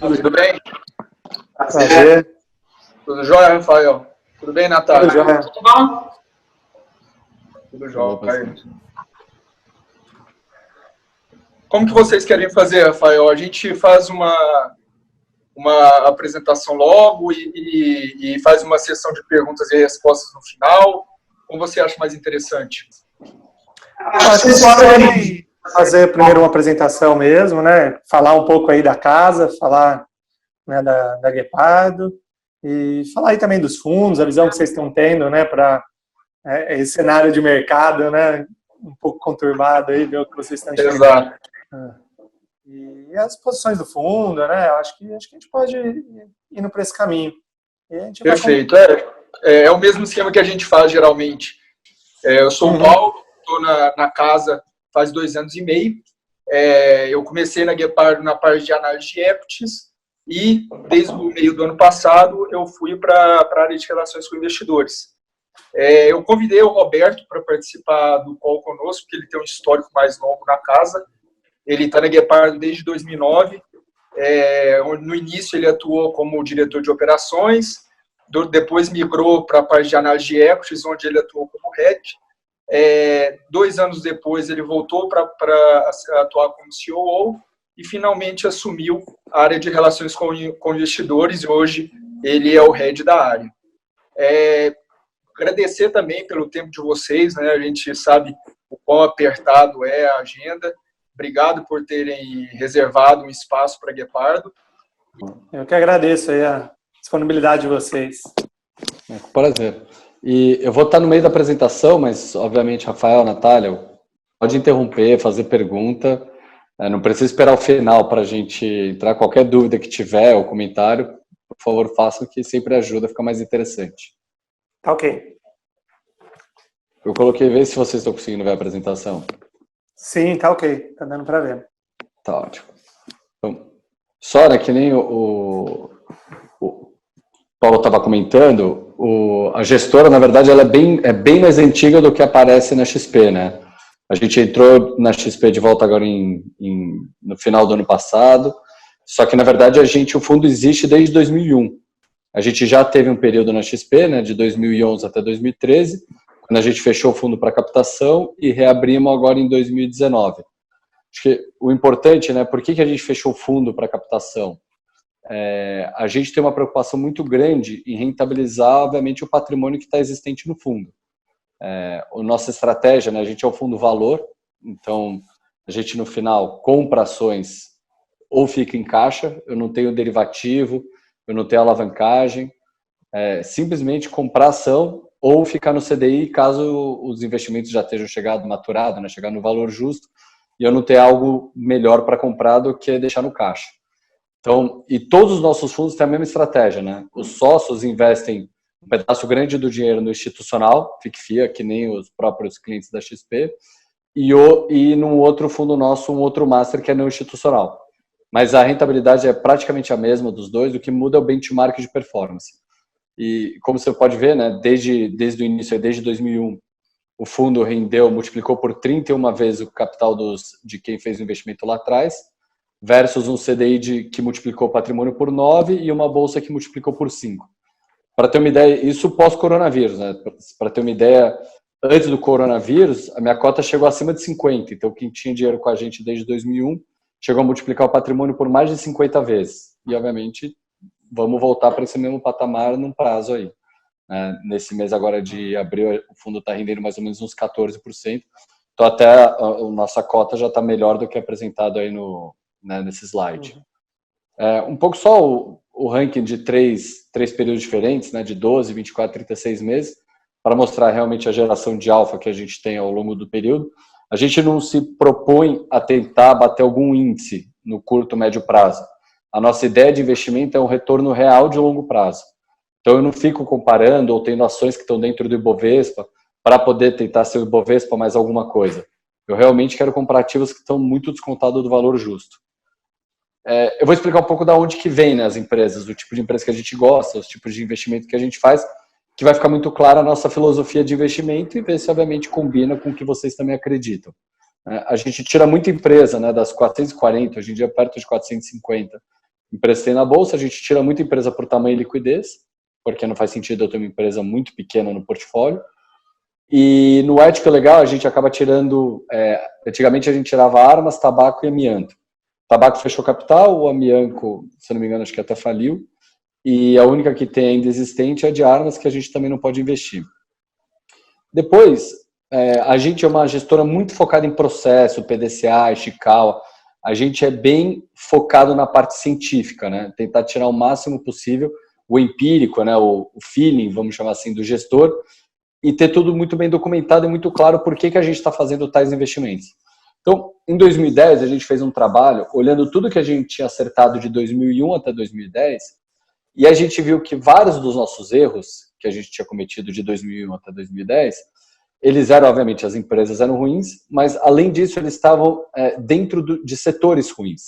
Tudo bem? Prazer. Tudo jóia, Rafael? Tudo bem, Natália? Tudo jóia. Tudo bom? Tudo jóia. Como que vocês querem fazer, Rafael? A gente faz uma apresentação logo e faz uma sessão de perguntas e respostas no final? Como você acha mais interessante? Acho que você pode fazer primeiro uma apresentação mesmo, né? Falar um pouco aí da casa, falar, né, da Guepardo e falar aí também dos fundos, a visão que vocês estão tendo, né, para esse cenário de mercado, né, um pouco conturbado aí, ver o que vocês estão enxergando. Exato. E as posições do fundo, né? Acho que a gente pode ir indo para esse caminho. Perfeito. É o mesmo esquema que a gente faz geralmente. Eu sou o Paulo, estou na casa faz 2 anos e meio. Eu comecei na Guepardo na parte de análise de equities e, desde o meio do ano passado, eu fui para a área de relações com investidores. Eu convidei o Roberto para participar do call conosco, porque ele tem um histórico mais longo na casa. Ele está na Guepardo desde 2009. No início, ele atuou como diretor de operações, depois migrou para a parte de análise de equities, onde ele atuou como head. 2 anos depois, ele voltou para atuar como COO e finalmente assumiu a área de relações com investidores e hoje ele é o head da área. Agradecer também pelo tempo de vocês, né? A gente sabe o quão apertado é a agenda. Obrigado por terem reservado um espaço para a Guepardo. Eu que agradeço aí a disponibilidade de vocês. Prazer. E eu vou estar no meio da apresentação, mas, obviamente, Rafael, Natália, pode interromper, fazer pergunta. Não precisa esperar o final para a gente entrar. Qualquer dúvida que tiver ou comentário, por favor, façam, que sempre ajuda, fica mais interessante. Tá ok. Eu coloquei ver se vocês estão conseguindo ver a apresentação. Sim, tá ok. Tá dando para ver. Tá ótimo. Então, só, né, que nem o Paulo estava comentando, a gestora, na verdade, ela é bem mais antiga do que aparece na XP, né? A gente entrou na XP de volta agora no final do ano passado, só que, na verdade, o fundo existe desde 2001. A gente já teve um período na XP, né, de 2011 até 2013, quando a gente fechou o fundo para captação e reabrimos agora em 2019. Acho que o importante, né, por que a gente fechou o fundo para captação? A gente tem uma preocupação muito grande em rentabilizar, obviamente, o patrimônio que está existente no fundo. A nossa estratégia, né, a gente é um fundo valor, então a gente no final compra ações ou fica em caixa, eu não tenho derivativo, eu não tenho alavancagem, simplesmente comprar ação ou ficar no CDI caso os investimentos já estejam maturado, né, chegar no valor justo e eu não ter algo melhor para comprar do que deixar no caixa. Então, e todos os nossos fundos têm a mesma estratégia, né? Os sócios investem um pedaço grande do dinheiro no institucional, FICFIA, que nem os próprios clientes da XP, e num outro fundo nosso, um outro master que é no institucional. Mas a rentabilidade é praticamente a mesma dos dois, o que muda é o benchmark de performance. E como você pode ver, né, desde o início, desde 2001, o fundo multiplicou por 31 vezes o capital de quem fez o investimento lá atrás, versus um CDI que multiplicou o patrimônio por 9 e uma bolsa que multiplicou por 5. Para ter uma ideia, isso pós-coronavírus, né? Para ter uma ideia, antes do coronavírus, a minha cota chegou acima de 50. Então, quem tinha dinheiro com a gente desde 2001 chegou a multiplicar o patrimônio por mais de 50 vezes. E, obviamente, vamos voltar para esse mesmo patamar num prazo aí. Nesse mês agora de abril, o fundo está rendendo mais ou menos uns 14%. Então, até a nossa cota já está melhor do que apresentado aí nesse slide. Um pouco só o ranking de três períodos diferentes, né, de 12, 24, 36 meses, para mostrar realmente a geração de alfa que a gente tem ao longo do período. A gente não se propõe a tentar bater algum índice no curto, médio prazo. A nossa ideia de investimento é um retorno real de longo prazo. Então, eu não fico comparando ou tendo ações que estão dentro do Ibovespa para poder tentar ser o Ibovespa mais alguma coisa. Eu realmente quero comprar ativos que estão muito descontados do valor justo. Eu vou explicar um pouco da onde que vem, né, as empresas, do tipo de empresa que a gente gosta, os tipos de investimento que a gente faz, que vai ficar muito clara a nossa filosofia de investimento e ver se, obviamente, combina com o que vocês também acreditam. A gente tira muita empresa, né, das 440, hoje em dia perto de 450 emprestei na bolsa, a gente tira muita empresa por tamanho e liquidez, porque não faz sentido eu ter uma empresa muito pequena no portfólio. E no ético legal, a gente acaba tirando, antigamente a gente tirava armas, tabaco e amianto. O tabaco fechou capital, o amianto, se não me engano, acho que até faliu, e a única que tem ainda existente é a de armas, que a gente também não pode investir. Depois, a gente é uma gestora muito focada em processo, PDCA, Ishikawa. A gente é bem focado na parte científica, né? Tentar tirar o máximo possível o empírico, né? O feeling, vamos chamar assim, do gestor, e ter tudo muito bem documentado e muito claro por que a gente está fazendo tais investimentos. Então, em 2010, a gente fez um trabalho olhando tudo que a gente tinha acertado de 2001 até 2010, e a gente viu que vários dos nossos erros que a gente tinha cometido de 2001 até 2010, eles eram, obviamente, as empresas eram ruins, mas, além disso, eles estavam dentro de setores ruins.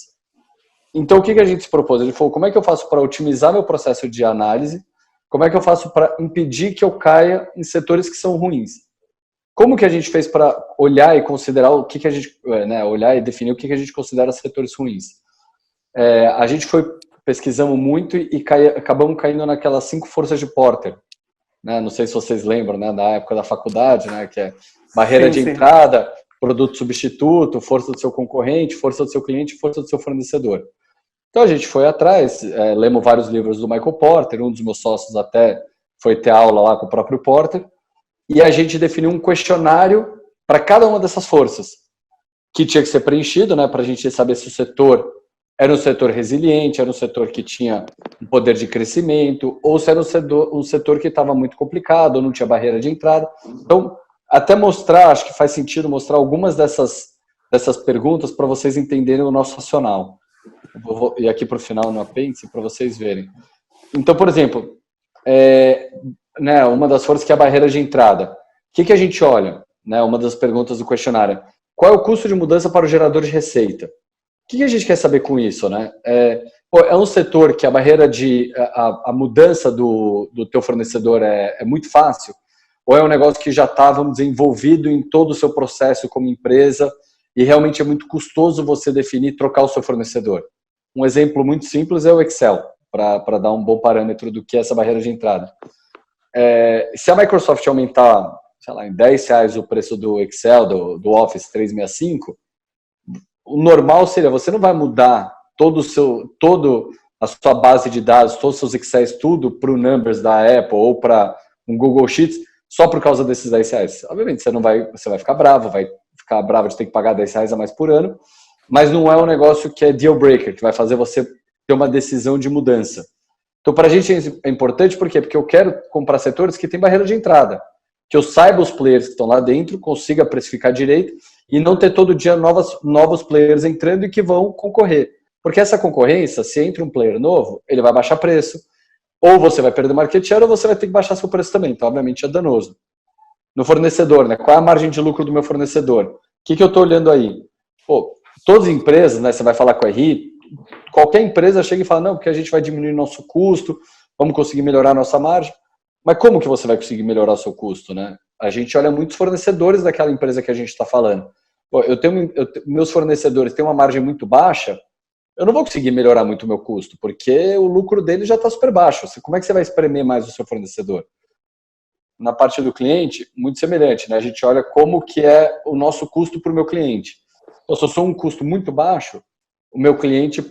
Então, o que a gente se propôs? Ele falou, como é que eu faço para otimizar meu processo de análise? Como é que eu faço para impedir que eu caia em setores que são ruins? Como que a gente fez para olhar e considerar o que a gente, olhar e definir o que a gente considera setores ruins? A gente pesquisamos muito e acabamos caindo naquelas 5 forças de Porter. Né? Não sei se vocês lembram, né, da época da faculdade, né, que é barreira de entrada, produto substituto, força do seu concorrente, força do seu cliente, força do seu fornecedor. Então a gente foi atrás, lemos vários livros do Michael Porter, um dos meus sócios até foi ter aula lá com o próprio Porter, e a gente definiu um questionário para cada uma dessas forças, que tinha que ser preenchido, né, para a gente saber se o setor era um setor resiliente, era um setor que tinha um poder de crescimento, ou se era um setor que estava muito complicado, ou não tinha barreira de entrada. Então, até mostrar, acho que faz sentido mostrar algumas dessas perguntas para vocês entenderem o nosso racional. E aqui para o final no apêndice, para vocês verem. Então, por exemplo, uma das forças que é a barreira de entrada. O que a gente olha? Né, uma das perguntas do questionário. Qual é o custo de mudança para o gerador de receita? O que a gente quer saber com isso? Né? É um setor que a barreira a mudança do teu fornecedor é muito fácil? Ou é um negócio que já está, vamos dizer, envolvido em todo o seu processo como empresa e realmente é muito custoso você definir trocar o seu fornecedor? Um exemplo muito simples é o Excel, para dar um bom parâmetro do que é essa barreira de entrada. Se a Microsoft aumentar, sei lá, em R$10 o preço do Excel, do Office 365, o normal seria, você não vai mudar toda a sua base de dados, todos os seus Excels, tudo para o Numbers da Apple ou para um Google Sheets, só por causa desses R$10. Obviamente, você vai ficar bravo de ter que pagar R$10 a mais por ano, mas não é um negócio que é deal breaker, que vai fazer você ter uma decisão de mudança. Então, para a gente é importante, por quê? Porque eu quero comprar setores que têm barreira de entrada, que eu saiba os players que estão lá dentro, consiga precificar direito e não ter todo dia novos players entrando e que vão concorrer. Porque essa concorrência, se entra um player novo, ele vai baixar preço, ou você vai perder market share, ou você vai ter que baixar seu preço também. Então, obviamente, é danoso. No fornecedor, né? Qual é a margem de lucro do meu fornecedor? O que eu estou olhando aí? Todas as empresas, né? Você vai falar com a RI, qualquer empresa chega e fala, não, porque a gente vai diminuir nosso custo, vamos conseguir melhorar a nossa margem. Mas como que você vai conseguir melhorar o seu custo, né? A gente olha muitos fornecedores daquela empresa que a gente está falando. Meus fornecedores têm uma margem muito baixa, eu não vou conseguir melhorar muito o meu custo, porque o lucro dele já está super baixo. Como é que você vai espremer mais o seu fornecedor? Na parte do cliente, muito semelhante, né? A gente olha como que é o nosso custo para o meu cliente. Então, se eu sou um custo muito baixo, o meu cliente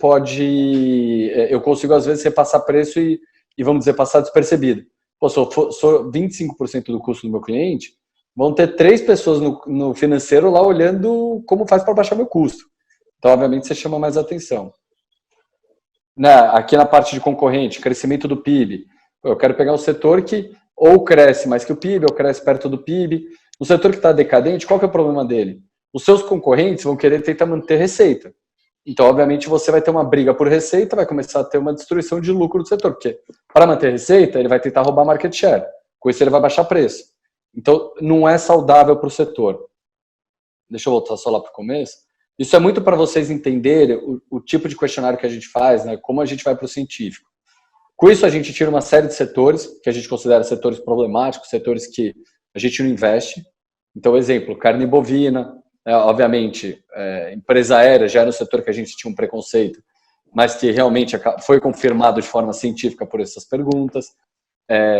eu consigo às vezes repassar preço e vamos dizer, passar despercebido. Se eu sou 25% do custo do meu cliente, vão ter 3 pessoas no financeiro lá olhando como faz para baixar meu custo. Então, obviamente, você chama mais atenção. Aqui na parte de concorrente, crescimento do PIB. Eu quero pegar um setor que ou cresce mais que o PIB, ou cresce perto do PIB. O setor que está decadente, qual que é o problema dele? Os seus concorrentes vão querer tentar manter receita. Então, obviamente, você vai ter uma briga por receita, vai começar a ter uma destruição de lucro do setor, porque para manter receita, ele vai tentar roubar market share. Com isso, ele vai baixar preço. Então, não é saudável para o setor. Deixa eu voltar só lá para o começo. Isso é muito para vocês entenderem o tipo de questionário que a gente faz, né? Como a gente vai para o científico. Com isso, a gente tira uma série de setores, que a gente considera setores problemáticos, setores que a gente não investe. Então, exemplo, carne bovina, obviamente, empresa aérea já era um setor que a gente tinha um preconceito. mas que realmente foi confirmado de forma científica por essas perguntas,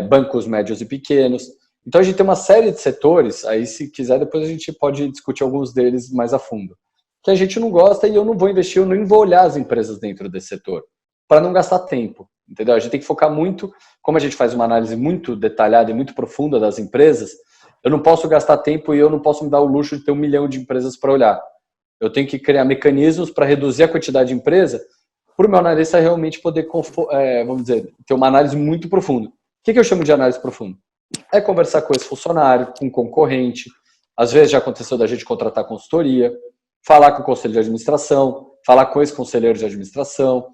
bancos médios e pequenos. Então, a gente tem uma série de setores, aí se quiser, depois a gente pode discutir alguns deles mais a fundo, que a gente não gosta e eu não vou investir, eu nem vou olhar as empresas dentro desse setor, para não gastar tempo, entendeu? A gente tem que focar muito, como a gente faz uma análise muito detalhada e muito profunda das empresas, eu não posso gastar tempo e eu não posso me dar o luxo de ter 1 milhão de empresas para olhar. Eu tenho que criar mecanismos para reduzir a quantidade de empresa, para o meu analista realmente poder, vamos dizer, ter uma análise muito profunda. O que eu chamo de análise profunda? É conversar com esse funcionário, com um concorrente, às vezes já aconteceu da gente contratar consultoria, falar com o conselho de administração, falar com esse conselheiro de administração,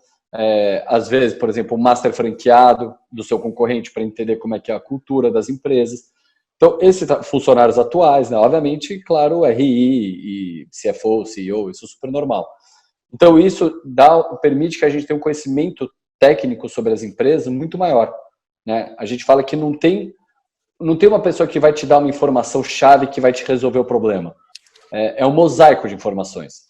às vezes, por exemplo, o master franqueado do seu concorrente para entender como é que é a cultura das empresas. Então, esses funcionários atuais, né, obviamente, claro, RI e CFO, CEO, isso é super normal. Então, isso permite que a gente tenha um conhecimento técnico sobre as empresas muito maior, né? A gente fala que não tem uma pessoa que vai te dar uma informação chave que vai te resolver o problema. É um mosaico de informações.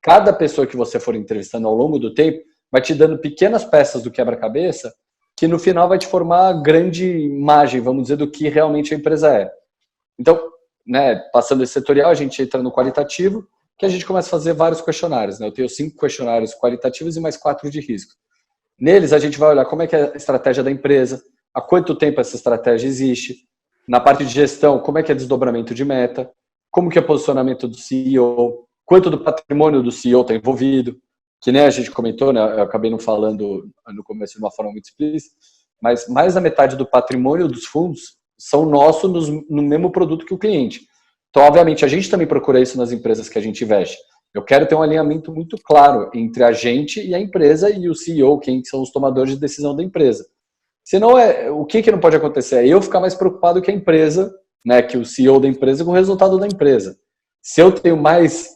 Cada pessoa que você for entrevistando ao longo do tempo vai te dando pequenas peças do quebra-cabeça que no final vai te formar a grande imagem, vamos dizer, do que realmente a empresa é. Então, né, passando esse setorial, a gente entra no qualitativo, que a gente começa a fazer vários questionários, né? Eu tenho 5 questionários qualitativos e mais 4 de risco. Neles, a gente vai olhar como é que é a estratégia da empresa, há quanto tempo essa estratégia existe, na parte de gestão, como é que é desdobramento de meta, como que é o posicionamento do CEO, quanto do patrimônio do CEO está envolvido, que nem a gente comentou, né, eu acabei não falando no começo de uma forma muito explícita, mas mais da metade do patrimônio dos fundos são nossos no mesmo produto que o cliente. Então, obviamente, a gente também procura isso nas empresas que a gente investe. Eu quero ter um alinhamento muito claro entre a gente e a empresa e o CEO, quem são os tomadores de decisão da empresa. Senão, o que não pode acontecer? É eu ficar mais preocupado que a empresa, né, que o CEO da empresa, com o resultado da empresa. Se eu tenho mais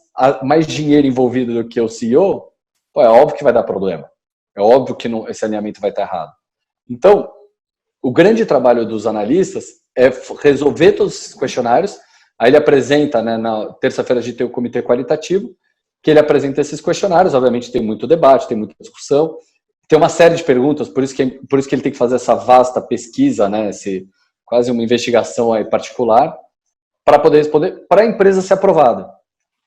dinheiro envolvido do que o CEO, é óbvio que vai dar problema. É óbvio que esse alinhamento vai estar errado. Então, o grande trabalho dos analistas é resolver todos esses questionários. Aí ele apresenta, né, na terça-feira a gente tem o comitê qualitativo, que ele apresenta esses questionários. Obviamente tem muito debate, tem muita discussão. Tem uma série de perguntas, por isso que ele tem que fazer essa vasta pesquisa, né, quase uma investigação aí particular, para poder responder, para a empresa ser aprovada.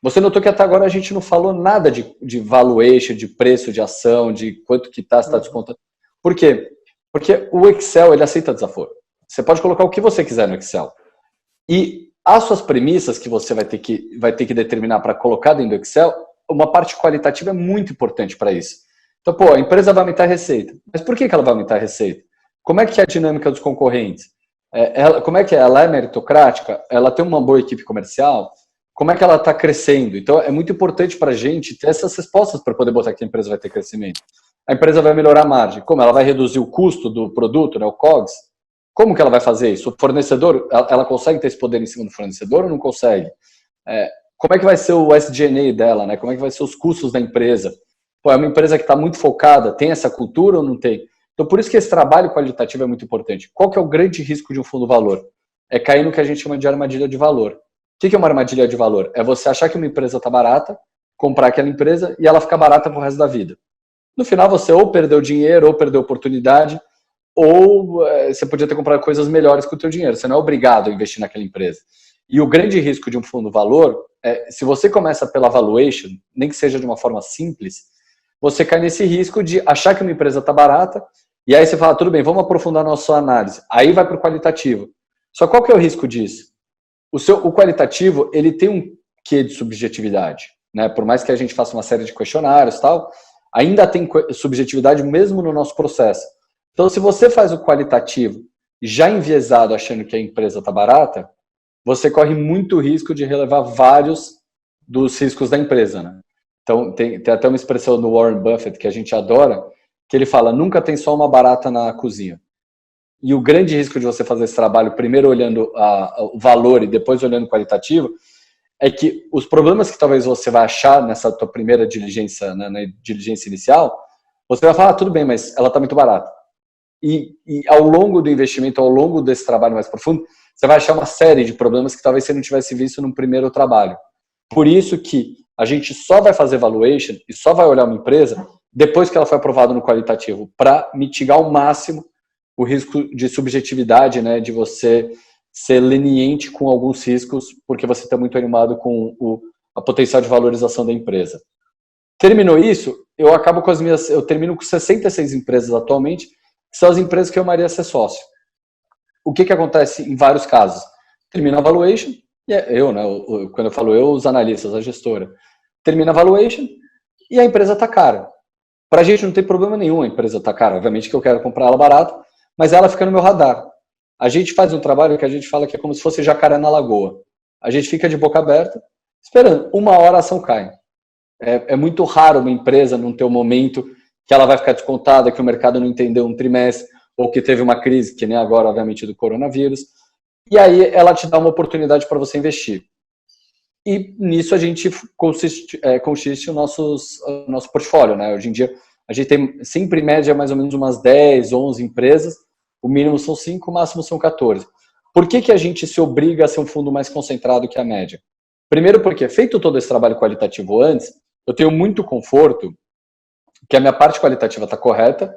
Você notou que até agora a gente não falou nada de valuation, de preço de ação, de quanto que está, se está descontando. Por quê? Porque o Excel, ele aceita desaforo. Você pode colocar o que você quiser no Excel. E as suas premissas que você vai ter que determinar para colocar dentro do Excel, uma parte qualitativa é muito importante para isso. Então, a empresa vai aumentar a receita. Mas por que ela vai aumentar a receita? Como é que é a dinâmica dos concorrentes? Como é que é? Ela é meritocrática? Ela tem uma boa equipe comercial? Como é que ela está crescendo? Então, é muito importante para a gente ter essas respostas para poder botar que a empresa vai ter crescimento. A empresa vai melhorar a margem. Como? Ela vai reduzir o custo do produto, né, o COGS? Como que ela vai fazer isso? O fornecedor, ela consegue ter esse poder em cima do fornecedor ou não consegue? Como é que vai ser o SG&A dela? Né? Como é que vai ser os custos da empresa? É uma empresa que está muito focada, tem essa cultura ou não tem? Então, por isso que esse trabalho qualitativo é muito importante. Qual que é o grande risco de um fundo valor? É cair no que a gente chama de armadilha de valor. O que é uma armadilha de valor? É você achar que uma empresa está barata, comprar aquela empresa e ela ficar barata pro resto da vida. No final, você ou perdeu dinheiro, ou perdeu oportunidade, ou você podia ter comprado coisas melhores com o teu dinheiro. Você não é obrigado a investir naquela empresa. E o grande risco de um fundo valor é, se você começa pela valuation, nem que seja de uma forma simples, você cai nesse risco de achar que uma empresa está barata, e aí você fala, tudo bem, vamos aprofundar a nossa análise. Aí vai para o qualitativo. Só qual que é o risco disso? O qualitativo, ele tem um quê de subjetividade, né? Por mais que a gente faça uma série de questionários e tal, ainda tem subjetividade mesmo no nosso processo. Então, se você faz o qualitativo já enviesado achando que a empresa está barata, você corre muito risco de relevar vários dos riscos da empresa, né? Então, tem até uma expressão do Warren Buffett que a gente adora, que ele fala, nunca tem só uma barata na cozinha. E o grande risco de você fazer esse trabalho, primeiro olhando o valor e depois olhando o qualitativo, é que os problemas que talvez você vai achar nessa tua primeira diligência, na diligência inicial, você vai falar, tudo bem, mas ela está muito barata. E ao longo do investimento, ao longo desse trabalho mais profundo, você vai achar uma série de problemas que talvez você não tivesse visto no primeiro trabalho. Por isso que a gente só vai fazer valuation e só vai olhar uma empresa depois que ela foi aprovada no qualitativo, para mitigar ao máximo o risco de subjetividade, né, de você ser leniente com alguns riscos, porque você está muito animado com a potencial de valorização da empresa. Terminou isso, eu termino com 66 empresas atualmente, que são as empresas que eu amaria ser sócio. O que acontece em vários casos? Termina a valuation, e quando eu falo os analistas, a gestora, termina a valuation e a empresa está cara. Para a gente não tem problema nenhum a empresa está cara, obviamente que eu quero comprar ela barata, mas ela fica no meu radar. A gente faz um trabalho que a gente fala que é como se fosse jacaré na lagoa. A gente fica de boca aberta, esperando. Uma hora a ação cai. É muito raro uma empresa não ter um momento que ela vai ficar descontada, que o mercado não entendeu um trimestre, ou que teve uma crise, que nem agora, obviamente, do coronavírus. E aí ela te dá uma oportunidade para você investir. E nisso a gente consiste o nosso portfólio, né? Hoje em dia, a gente tem sempre em média mais ou menos umas 10, 11 empresas, o mínimo são 5, o máximo são 14. Por que a gente se obriga a ser um fundo mais concentrado que a média? Primeiro porque, feito todo esse trabalho qualitativo antes, eu tenho muito conforto que a minha parte qualitativa está correta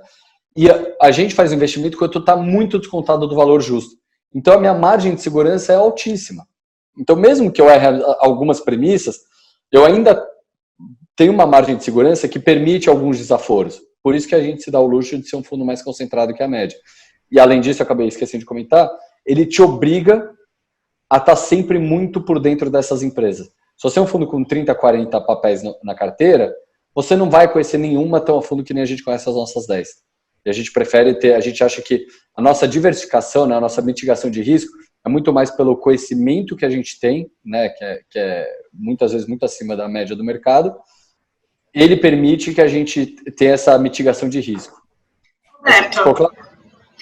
e a gente faz investimento quando está muito descontado do valor justo. Então, a minha margem de segurança é altíssima. Então, mesmo que eu erre algumas premissas, eu ainda tenho uma margem de segurança que permite alguns desaforos. Por isso que a gente se dá o luxo de ser um fundo mais concentrado que a média. E, além disso, eu acabei esquecendo de comentar, ele te obriga a estar sempre muito por dentro dessas empresas. Se você é um fundo com 30, 40 papéis na carteira, você não vai conhecer nenhuma tão a fundo que nem a gente conhece as nossas 10. E a gente prefere a gente acha que a nossa diversificação, né, a nossa mitigação de risco é muito mais pelo conhecimento que a gente tem, né, que é muitas vezes muito acima da média do mercado. Ele permite que a gente tenha essa mitigação de risco.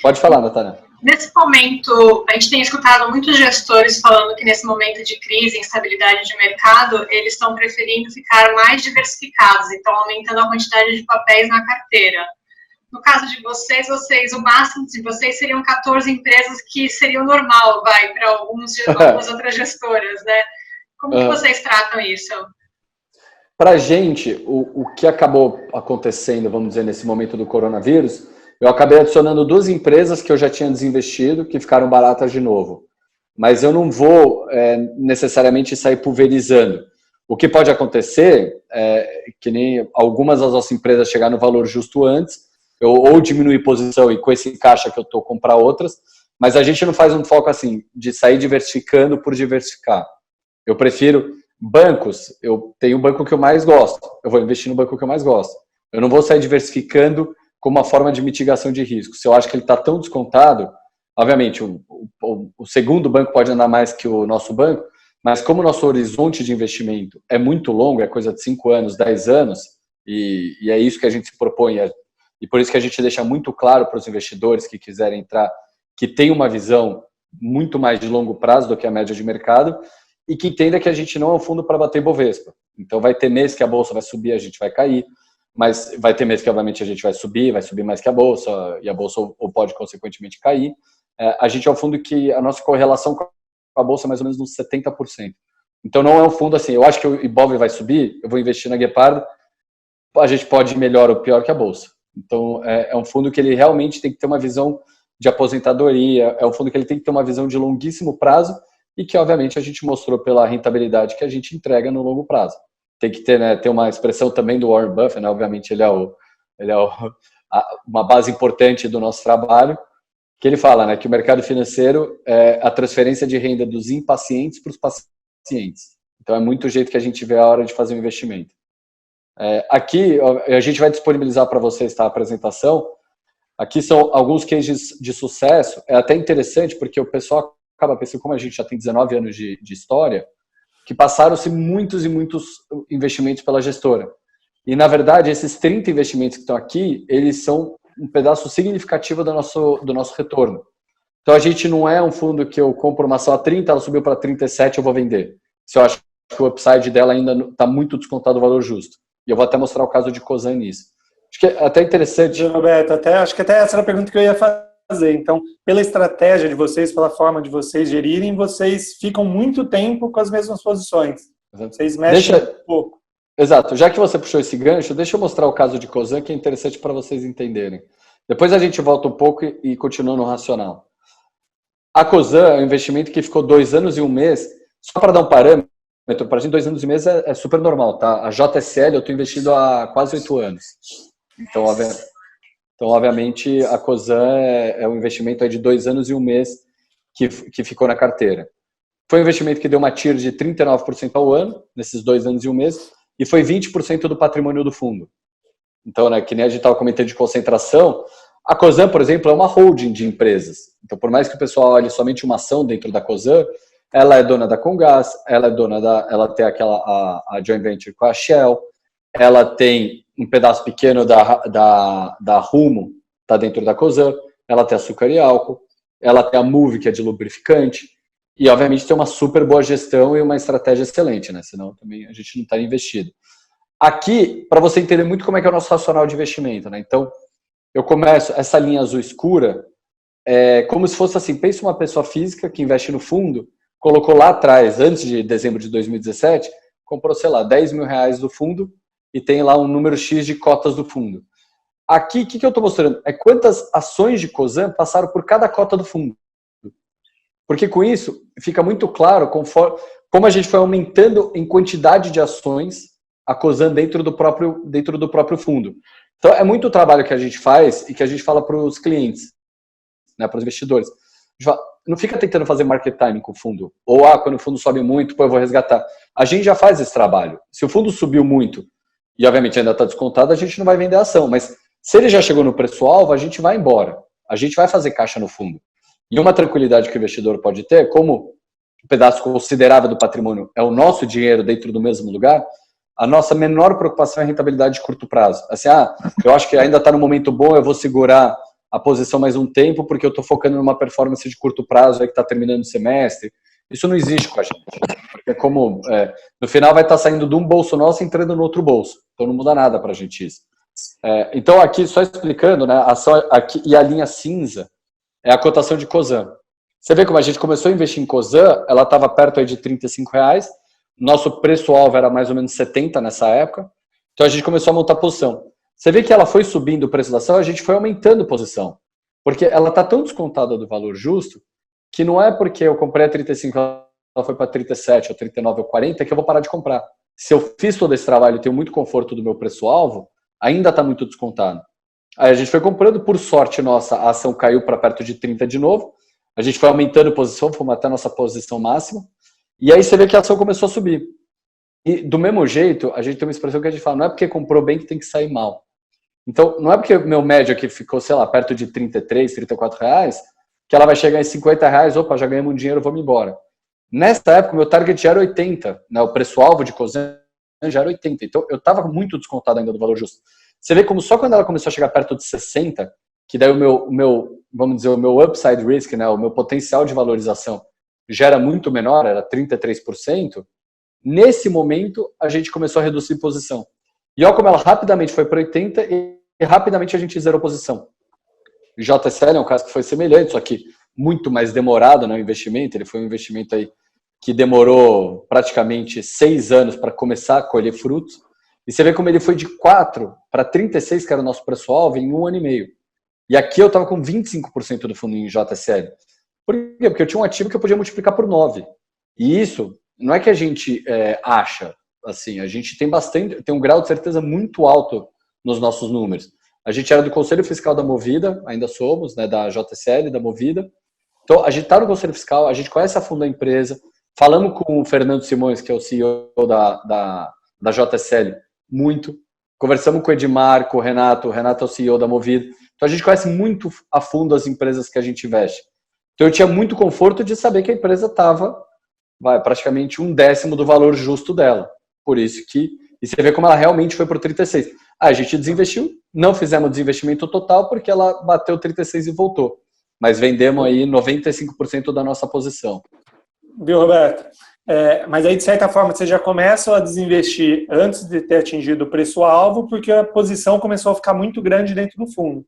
Pode falar, Natália. Nesse momento, a gente tem escutado muitos gestores falando que nesse momento de crise, instabilidade de mercado, eles estão preferindo ficar mais diversificados, então aumentando a quantidade de papéis na carteira. No caso de vocês, o máximo de vocês seriam 14 empresas, que seria o normal, para algumas outras gestoras, né? Como que vocês tratam isso? Para a gente, o que acabou acontecendo, vamos dizer, nesse momento do coronavírus, eu acabei adicionando 2 empresas que eu já tinha desinvestido, que ficaram baratas de novo. Mas eu não vou necessariamente sair pulverizando. O que pode acontecer é que nem algumas das nossas empresas chegar no valor justo antes, ou diminuir posição e com esse caixa que eu estou comprar outras, mas a gente não faz um foco assim, de sair diversificando por diversificar. Eu prefiro bancos, eu tenho o banco que eu mais gosto, eu vou investir no banco que eu mais gosto. Eu não vou sair diversificando como uma forma de mitigação de risco. Se eu acho que ele está tão descontado, obviamente, o segundo banco pode andar mais que o nosso banco, mas como o nosso horizonte de investimento é muito longo, é coisa de 5 anos, 10 anos, e é isso que a gente se propõe, e por isso que a gente deixa muito claro para os investidores que quiserem entrar, que tem uma visão muito mais de longo prazo do que a média de mercado, e que entenda que a gente não é um fundo para bater Bovespa. Então vai ter mês que a bolsa vai subir, a gente vai cair, mas vai ter mês que obviamente a gente vai subir mais que a bolsa, e a bolsa ou pode consequentemente cair. A gente é um fundo que a nossa correlação com a bolsa é mais ou menos uns 70%. Então não é um fundo assim, eu acho que o Ibov vai subir, eu vou investir na Guepardo, a gente pode ir melhor ou pior que a bolsa. Então é um fundo que ele realmente tem que ter uma visão de aposentadoria, é um fundo que ele tem que ter uma visão de longuíssimo prazo e que obviamente a gente mostrou pela rentabilidade que a gente entrega no longo prazo. Tem que ter, né, ter uma expressão também do Warren Buffett, né? Obviamente ele é uma base importante do nosso trabalho, que ele fala, né, que o mercado financeiro é a transferência de renda dos impacientes para os pacientes. Então é muito o jeito que a gente vê a hora de fazer o investimento. Aqui a gente vai disponibilizar para vocês, tá, a apresentação. Aqui são alguns cases de sucesso. É até interessante porque o pessoal acaba pensando, como a gente já tem 19 anos de história, que passaram-se muitos e muitos investimentos pela gestora. E, na verdade, esses 30 investimentos que estão aqui, eles são um pedaço significativo do nosso retorno. Então, a gente não é um fundo que eu compro uma ação a 30, ela subiu para 37, eu vou vender. Se eu acho que o upside dela ainda está muito descontado o valor justo. E eu vou até mostrar o caso de Cosan nisso. Acho que é até interessante. Roberto, acho que até essa era a pergunta que eu ia fazer. Então, pela estratégia de vocês, pela forma de vocês gerirem, vocês ficam muito tempo com as mesmas posições. Vocês mexem um pouco. Exato. Já que você puxou esse gancho, deixa eu mostrar o caso de Cosan, que é interessante para vocês entenderem. Depois a gente volta um pouco e continua no racional. A Cosan é um investimento que ficou 2 anos e 1 mês. Só para dar um parâmetro, para a gente 2 anos e 1 mês é super normal, tá? A JSL eu estou investindo há quase 8 anos. Então, obviamente, a Cosan é um investimento aí de 2 anos e 1 mês que ficou na carteira. Foi um investimento que deu uma TIR de 39% ao ano, nesses 2 anos e 1 mês, e foi 20% do patrimônio do fundo. Então, né, que nem a gente estava comentando de concentração, a Cosan, por exemplo, é uma holding de empresas. Então, por mais que o pessoal olhe somente uma ação dentro da Cosan, ela é dona da Comgás, ela é dona ela tem a joint venture com a Shell, ela tem um pedaço pequeno da Rumo, está dentro da Cosan, ela tem açúcar e álcool, ela tem a Move, que é de lubrificante, e obviamente tem uma super boa gestão e uma estratégia excelente, né? Senão também a gente não está investido. Aqui, para você entender muito como é que é o nosso racional de investimento, né? Então, eu começo, essa linha azul escura, como se fosse assim, pensa uma pessoa física que investe no fundo, colocou lá atrás, antes de dezembro de 2017, comprou, sei lá, 10 mil reais do fundo e tem lá um número X de cotas do fundo. Aqui, o que eu estou mostrando? É quantas ações de Cosan passaram por cada cota do fundo. Porque com isso, fica muito claro como a gente foi aumentando em quantidade de ações a Cosan dentro do próprio fundo. Então, é muito o trabalho que a gente faz e que a gente fala para os clientes, né, para os investidores. Não fica tentando fazer market timing com o fundo. Ou, quando o fundo sobe muito, eu vou resgatar. A gente já faz esse trabalho. Se o fundo subiu muito, e obviamente ainda está descontado, a gente não vai vender a ação. Mas se ele já chegou no preço-alvo, a gente vai embora. A gente vai fazer caixa no fundo. E uma tranquilidade que o investidor pode ter, como um pedaço considerável do patrimônio é o nosso dinheiro dentro do mesmo lugar, a nossa menor preocupação é a rentabilidade de curto prazo. Assim, eu acho que ainda está no momento bom, eu vou segurar a posição mais um tempo, porque eu estou focando numa performance de curto prazo aí que está terminando o semestre. Isso não existe com a gente. Porque no final vai estar saindo de um bolso nosso e entrando no outro bolso. Então não muda nada para a gente isso. Então aqui, só explicando, né, aqui, e a linha cinza é a cotação de Cosan. Você vê como a gente começou a investir em Cosan, ela estava perto aí de R$35, nosso preço-alvo era mais ou menos 70 nessa época, então a gente começou a montar posição. Você vê que ela foi subindo o preço da ação, a gente foi aumentando posição, porque ela está tão descontada do valor justo, que não é porque eu comprei a 35, ela foi para 37, ou 39, ou 40, que eu vou parar de comprar. Se eu fiz todo esse trabalho e tenho muito conforto do meu preço-alvo, ainda está muito descontado. Aí a gente foi comprando, por sorte nossa, a ação caiu para perto de 30 de novo, a gente foi aumentando posição, fomos até a nossa posição máxima, e aí você vê que a ação começou a subir. E do mesmo jeito, a gente tem uma expressão que a gente fala, não é porque comprou bem que tem que sair mal. Então, não é porque o meu médio aqui ficou, sei lá, perto de 33, 34 reais, que ela vai chegar em 50 reais, opa, já ganhamos um dinheiro, vamos embora. Nessa época, meu target era 80, né? O preço-alvo de Cosan já era 80, então eu estava muito descontado ainda do valor justo. Você vê como só quando ela começou a chegar perto de 60, que daí vamos dizer, o meu upside risk, né, o meu potencial de valorização já era muito menor, era 33%, nesse momento a gente começou a reduzir posição. E olha como ela rapidamente foi para 80 e rapidamente a gente zerou posição. O JSL é um caso que foi semelhante, só que muito mais demorado no investimento, ele foi um investimento aí que demorou praticamente 6 anos para começar a colher frutos. E você vê como ele foi de 4 para 36, que era o nosso preço-alvo, em 1 ano e meio. E aqui eu estava com 25% do fundo em JSL. Por quê? Porque eu tinha um ativo que eu podia multiplicar por 9. E isso não é que a gente acha, assim, a gente tem um grau de certeza muito alto nos nossos números. A gente era do Conselho Fiscal da Movida, ainda somos, né, da JSL, da Movida. Então, a gente está no Conselho Fiscal, a gente conhece a fundo a empresa, falamos com o Fernando Simões, que é o CEO da JSL, muito. Conversamos com o Edmar, com o Renato é o CEO da Movida. Então, a gente conhece muito a fundo as empresas que a gente investe. Então, eu tinha muito conforto de saber que a empresa estava praticamente 1/10 do valor justo dela. Por isso que... E você vê como ela realmente foi por 36. A gente desinvestiu, não fizemos desinvestimento total porque ela bateu 36 e voltou. Mas vendemos aí 95% da nossa posição. Viu, Roberto? Mas aí, de certa forma, você já começa a desinvestir antes de ter atingido o preço-alvo, porque a posição começou a ficar muito grande dentro do fundo.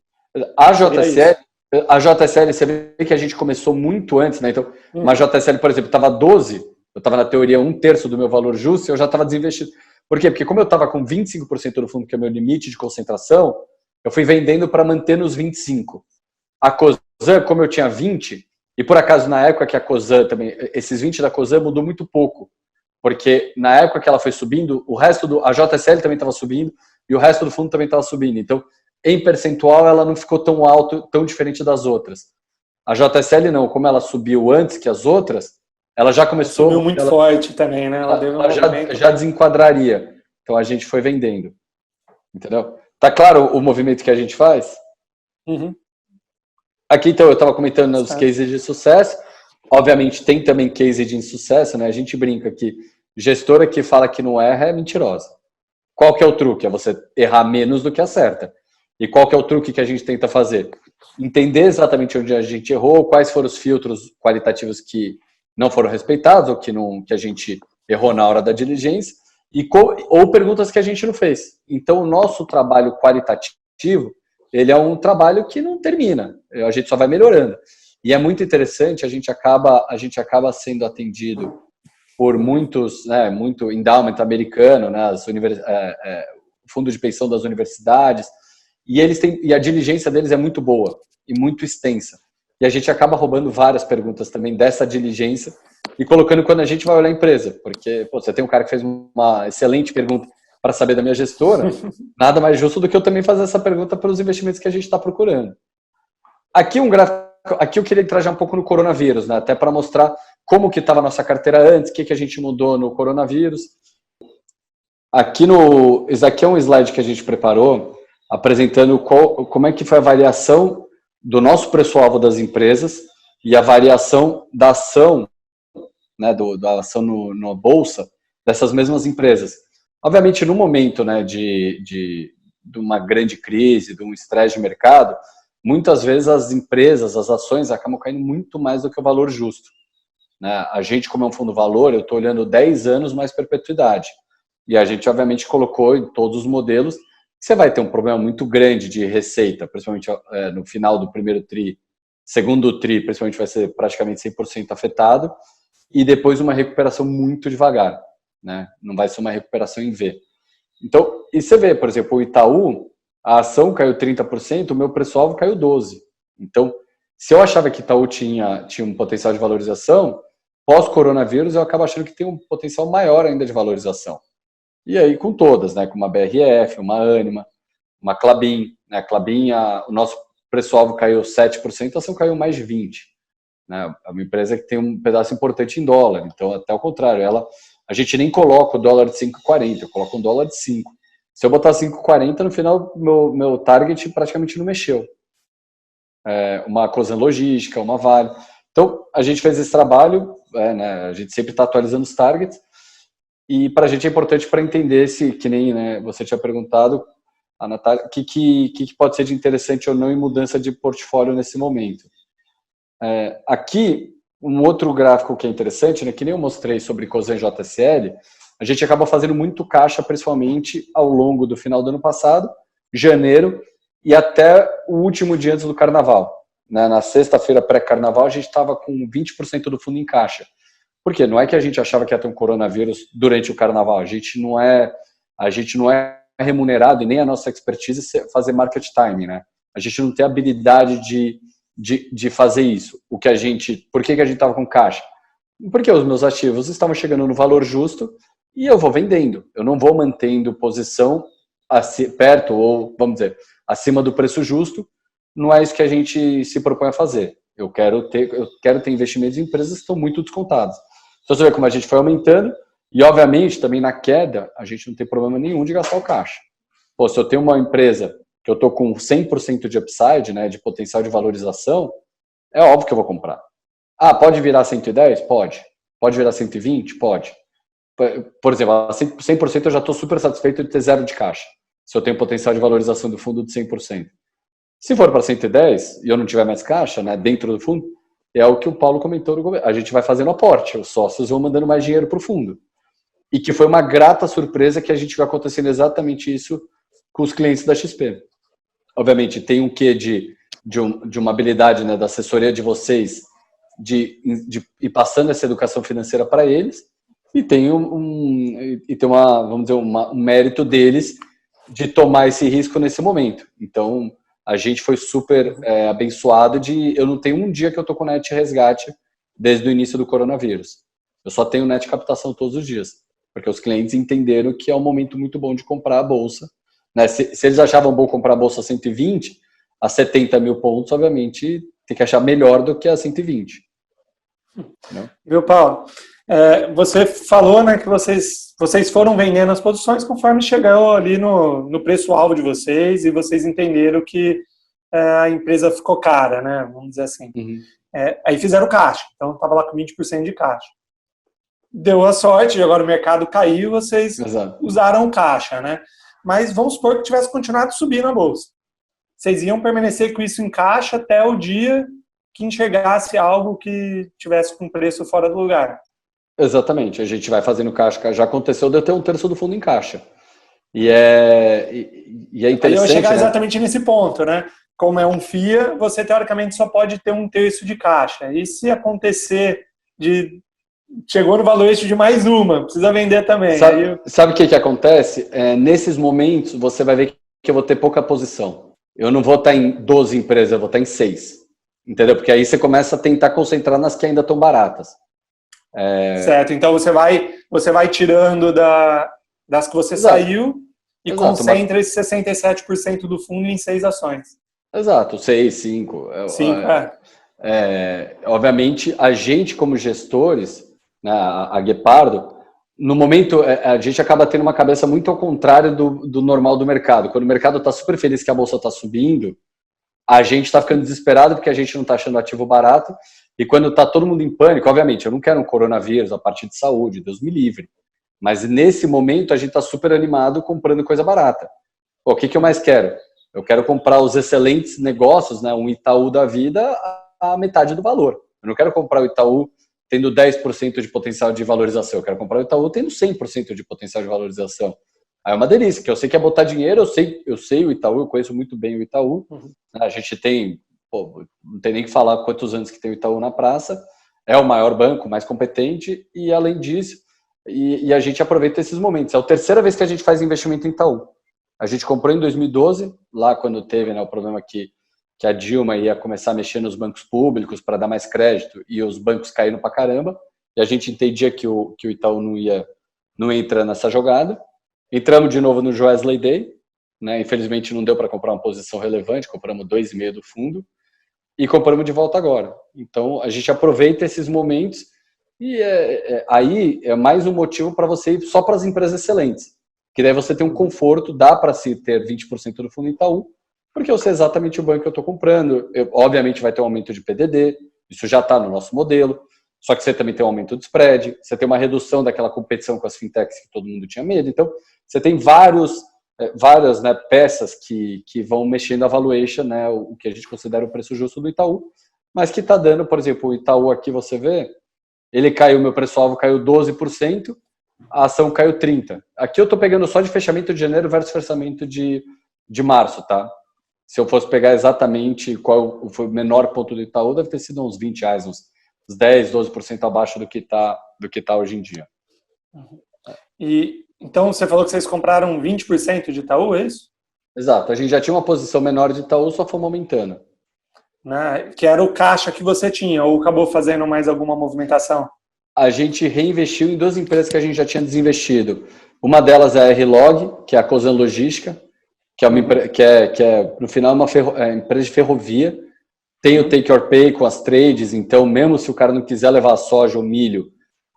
A JSL, você vê que a gente começou muito antes, né? Então, uma JSL, por exemplo, estava 12, eu estava na teoria 1/3 do meu valor justo e eu já estava desinvestido. Por quê? Porque como eu estava com 25% do fundo, que é o meu limite de concentração, eu fui vendendo para manter nos 25%. A Cosan, como eu tinha 20%, e por acaso na época que a Cosan também, esses 20% da Cosan mudou muito pouco, porque na época que ela foi subindo, o resto a JSL também estava subindo, e o resto do fundo também estava subindo. Então, em percentual, ela não ficou tão alto, tão diferente das outras. A JSL não, como ela subiu antes que as outras, ela já começou... Subiu muito forte também, né? Ela já desenquadraria. Então, a gente foi vendendo. Entendeu? Tá claro o movimento que a gente faz? Uhum. Aqui, então, eu estava comentando nos cases de sucesso. Obviamente, tem também case de insucesso, né? A gente brinca que gestora que fala que não erra é mentirosa. Qual que é o truque? É você errar menos do que acerta. E qual que é o truque que a gente tenta fazer? Entender exatamente onde a gente errou, quais foram os filtros qualitativos que não foram respeitados ou que a gente errou na hora da diligência, ou perguntas que a gente não fez. Então, o nosso trabalho qualitativo, ele é um trabalho que não termina. A gente só vai melhorando. E é muito interessante, a gente acaba sendo atendido por muitos, né, muito endowment americano, né, fundo de pensão das universidades, e a diligência deles é muito boa e muito extensa. E a gente acaba roubando várias perguntas também dessa diligência e colocando quando a gente vai olhar a empresa. Porque você tem um cara que fez uma excelente pergunta para saber da minha gestora, nada mais justo do que eu também fazer essa pergunta para os investimentos que a gente está procurando. Aqui eu queria trazer um pouco no coronavírus, né, até para mostrar como que estava a nossa carteira antes, o que a gente mudou no coronavírus. Esse aqui é um slide que a gente preparou, apresentando como é que foi a variação do nosso preço-alvo das empresas e a variação da ação, né, da ação na bolsa dessas mesmas empresas. Obviamente, no momento, né, de uma grande crise, de um estresse de mercado, muitas vezes as empresas, as ações acabam caindo muito mais do que o valor justo. Né? A gente, como é um fundo valor, eu estou olhando 10 anos mais perpetuidade. E a gente, obviamente, colocou em todos os modelos que você vai ter um problema muito grande de receita, principalmente no final do primeiro TRI, segundo TRI, principalmente vai ser praticamente 100% afetado, e depois uma recuperação muito devagar. Né? Não vai ser uma recuperação em V. Então, e você vê, por exemplo, o Itaú, a ação caiu 30%, o meu preço-alvo caiu 12%. Então, se eu achava que Itaú tinha um potencial de valorização, pós-coronavírus eu acabo achando que tem um potencial maior ainda de valorização. E aí com todas, né? Com uma BRF, uma Ânima, uma Klabin. Né? A Klabin, o nosso preço-alvo caiu 7%, a ação caiu mais de 20%. Né? É uma empresa que tem um pedaço importante em dólar. Então, até ao contrário, a gente nem coloca o dólar de 5,40, eu coloco um dólar de 5. Se eu botar 5,40, no final, meu target praticamente não mexeu. Uma Cosan Logística, uma Vale. Então, a gente fez esse trabalho, né, a gente sempre está atualizando os targets, e para a gente é importante para entender que nem, né, você tinha perguntado, a Natália, o que pode ser de interessante ou não em mudança de portfólio nesse momento. Aqui, um outro gráfico que é interessante, né, que nem eu mostrei sobre Cosan JSL, a gente acaba fazendo muito caixa, principalmente ao longo do final do ano passado, janeiro, e até o último dia antes do carnaval. Né? Na sexta-feira pré-carnaval, a gente estava com 20% do fundo em caixa. Por quê? Não é que a gente achava que ia ter um coronavírus durante o carnaval. A gente não é remunerado, e nem a nossa expertise fazer market timing. Né? A gente não tem habilidade de fazer isso. Por que a gente estava com caixa? Porque os meus ativos estavam chegando no valor justo e eu vou vendendo. Eu não vou mantendo posição perto ou, vamos dizer, acima do preço justo. Não é isso que a gente se propõe a fazer. Eu quero ter investimentos em empresas que estão muito descontadas. Então, você vê como a gente foi aumentando e, obviamente, também na queda, a gente não tem problema nenhum de gastar o caixa. Pô, se eu tenho uma empresa que eu estou com 100% de upside, né, de potencial de valorização, é óbvio que eu vou comprar. Pode virar 110? Pode. Pode virar 120? Pode. Por exemplo, a 100% eu já estou super satisfeito de ter zero de caixa, se eu tenho potencial de valorização do fundo de 100%. Se for para 110 e eu não tiver mais caixa, né, dentro do fundo, é o que o Paulo comentou no governo. A gente vai fazendo aporte, os sócios vão mandando mais dinheiro para o fundo. E que foi uma grata surpresa que a gente vai acontecendo exatamente isso com os clientes da XP. Obviamente, tem um quê de uma habilidade, né, da assessoria de vocês de ir passando essa educação financeira para eles, e tem vamos dizer, um mérito deles de tomar esse risco nesse momento. Então, a gente foi super abençoado eu não tenho um dia que eu tô com net resgate desde o início do coronavírus. Eu só tenho net captação todos os dias, porque os clientes entenderam que é um momento muito bom de comprar a bolsa, né? Se eles achavam bom comprar a bolsa a 120, a 70 mil pontos, obviamente, tem que achar melhor do que a 120. Né? Viu, Paulo? Você falou, né, que vocês foram vendendo as posições conforme chegou ali no preço-alvo de vocês e vocês entenderam que a empresa ficou cara, né? Vamos dizer assim. Uhum. Aí fizeram caixa, então estava lá com 20% de caixa. Deu a sorte, agora o mercado caiu, vocês Exato. usaram caixa, né? Mas vamos supor que tivesse continuado subindo a bolsa. Vocês iam permanecer com isso em caixa até o dia que enxergasse algo que tivesse com preço fora do lugar. Exatamente, a gente vai fazendo caixa. Já aconteceu de eu ter 1/3 do fundo em caixa. E é interessante. Aí eu ia chegar, né? exatamente nesse ponto, né? Como é um FIA, você teoricamente só pode ter 1/3 de caixa. E se acontecer chegou no valuation de mais uma, precisa vender também. Sabe o que acontece? Nesses momentos, você vai ver que eu vou ter pouca posição. Eu não vou estar em 12 empresas, eu vou estar em 6. Entendeu? Porque aí você começa a tentar concentrar nas que ainda estão baratas. Certo, então você vai tirando das que você saiu e concentra esse 67% do fundo em 6 ações. Exato, 6, 5. 5, obviamente, a gente como gestores, né, a Guepardo, no momento, a gente acaba tendo uma cabeça muito ao contrário do normal do mercado. Quando o mercado está super feliz que a bolsa está subindo, a gente está ficando desesperado porque a gente não está achando ativo barato. E quando está todo mundo em pânico, obviamente, eu não quero um coronavírus a partir de saúde, Deus me livre. Mas nesse momento a gente está super animado comprando coisa barata. Pô, o que eu mais quero? Eu quero comprar os excelentes negócios, né, um Itaú da vida a metade do valor. Eu não quero comprar o Itaú tendo 10% de potencial de valorização. Eu quero comprar o Itaú tendo 100% de potencial de valorização. Aí é uma delícia, que eu sei que é botar dinheiro, eu sei o Itaú, eu conheço muito bem o Itaú. A gente tem, não tem nem que falar quantos anos que tem o Itaú na praça, é o maior banco, mais competente, e além disso, e a gente aproveita esses momentos. É a terceira vez que a gente faz investimento em Itaú. A gente comprou em 2012, lá quando teve, né, o problema que a Dilma ia começar a mexer nos bancos públicos para dar mais crédito, e os bancos caíram pra caramba, e a gente entendia que o Itaú não entra nessa jogada. Entramos de novo no Joesley Day, né? Infelizmente não deu para comprar uma posição relevante, compramos 2,5 do fundo e compramos de volta agora. Então a gente aproveita esses momentos e aí é mais um motivo para você ir só para as empresas excelentes, que daí você tem um conforto, dá para se ter 20% do fundo Itaú, porque eu sei exatamente o banco que eu estou comprando. Obviamente vai ter um aumento de PDD, isso já está no nosso modelo. Só que você também tem um aumento de spread, você tem uma redução daquela competição com as fintechs que todo mundo tinha medo. Então, você tem várias, né, peças que vão mexendo a valuation, né, o que a gente considera o preço justo do Itaú, mas que está dando, por exemplo, o Itaú aqui, você vê, ele caiu, meu preço-alvo caiu 12%, a ação caiu 30%. Aqui eu estou pegando só de fechamento de janeiro versus fechamento de março, tá? Se eu fosse pegar exatamente qual foi o menor ponto do Itaú, deve ter sido uns R$20, uns 10, 12% abaixo do que tá hoje em dia. E então você falou que vocês compraram 20% de Itaú, é isso? Exato, a gente já tinha uma posição menor de Itaú, só fomos aumentando. Né? Que era o caixa que você tinha, ou acabou fazendo mais alguma movimentação? A gente reinvestiu em 2 empresas que a gente já tinha desinvestido. Uma delas é a R-Log, que é a Cosan Logística, que é uma no final uma empresa de ferrovia. Tem o take or pay com as trades, então mesmo se o cara não quiser levar a soja ou milho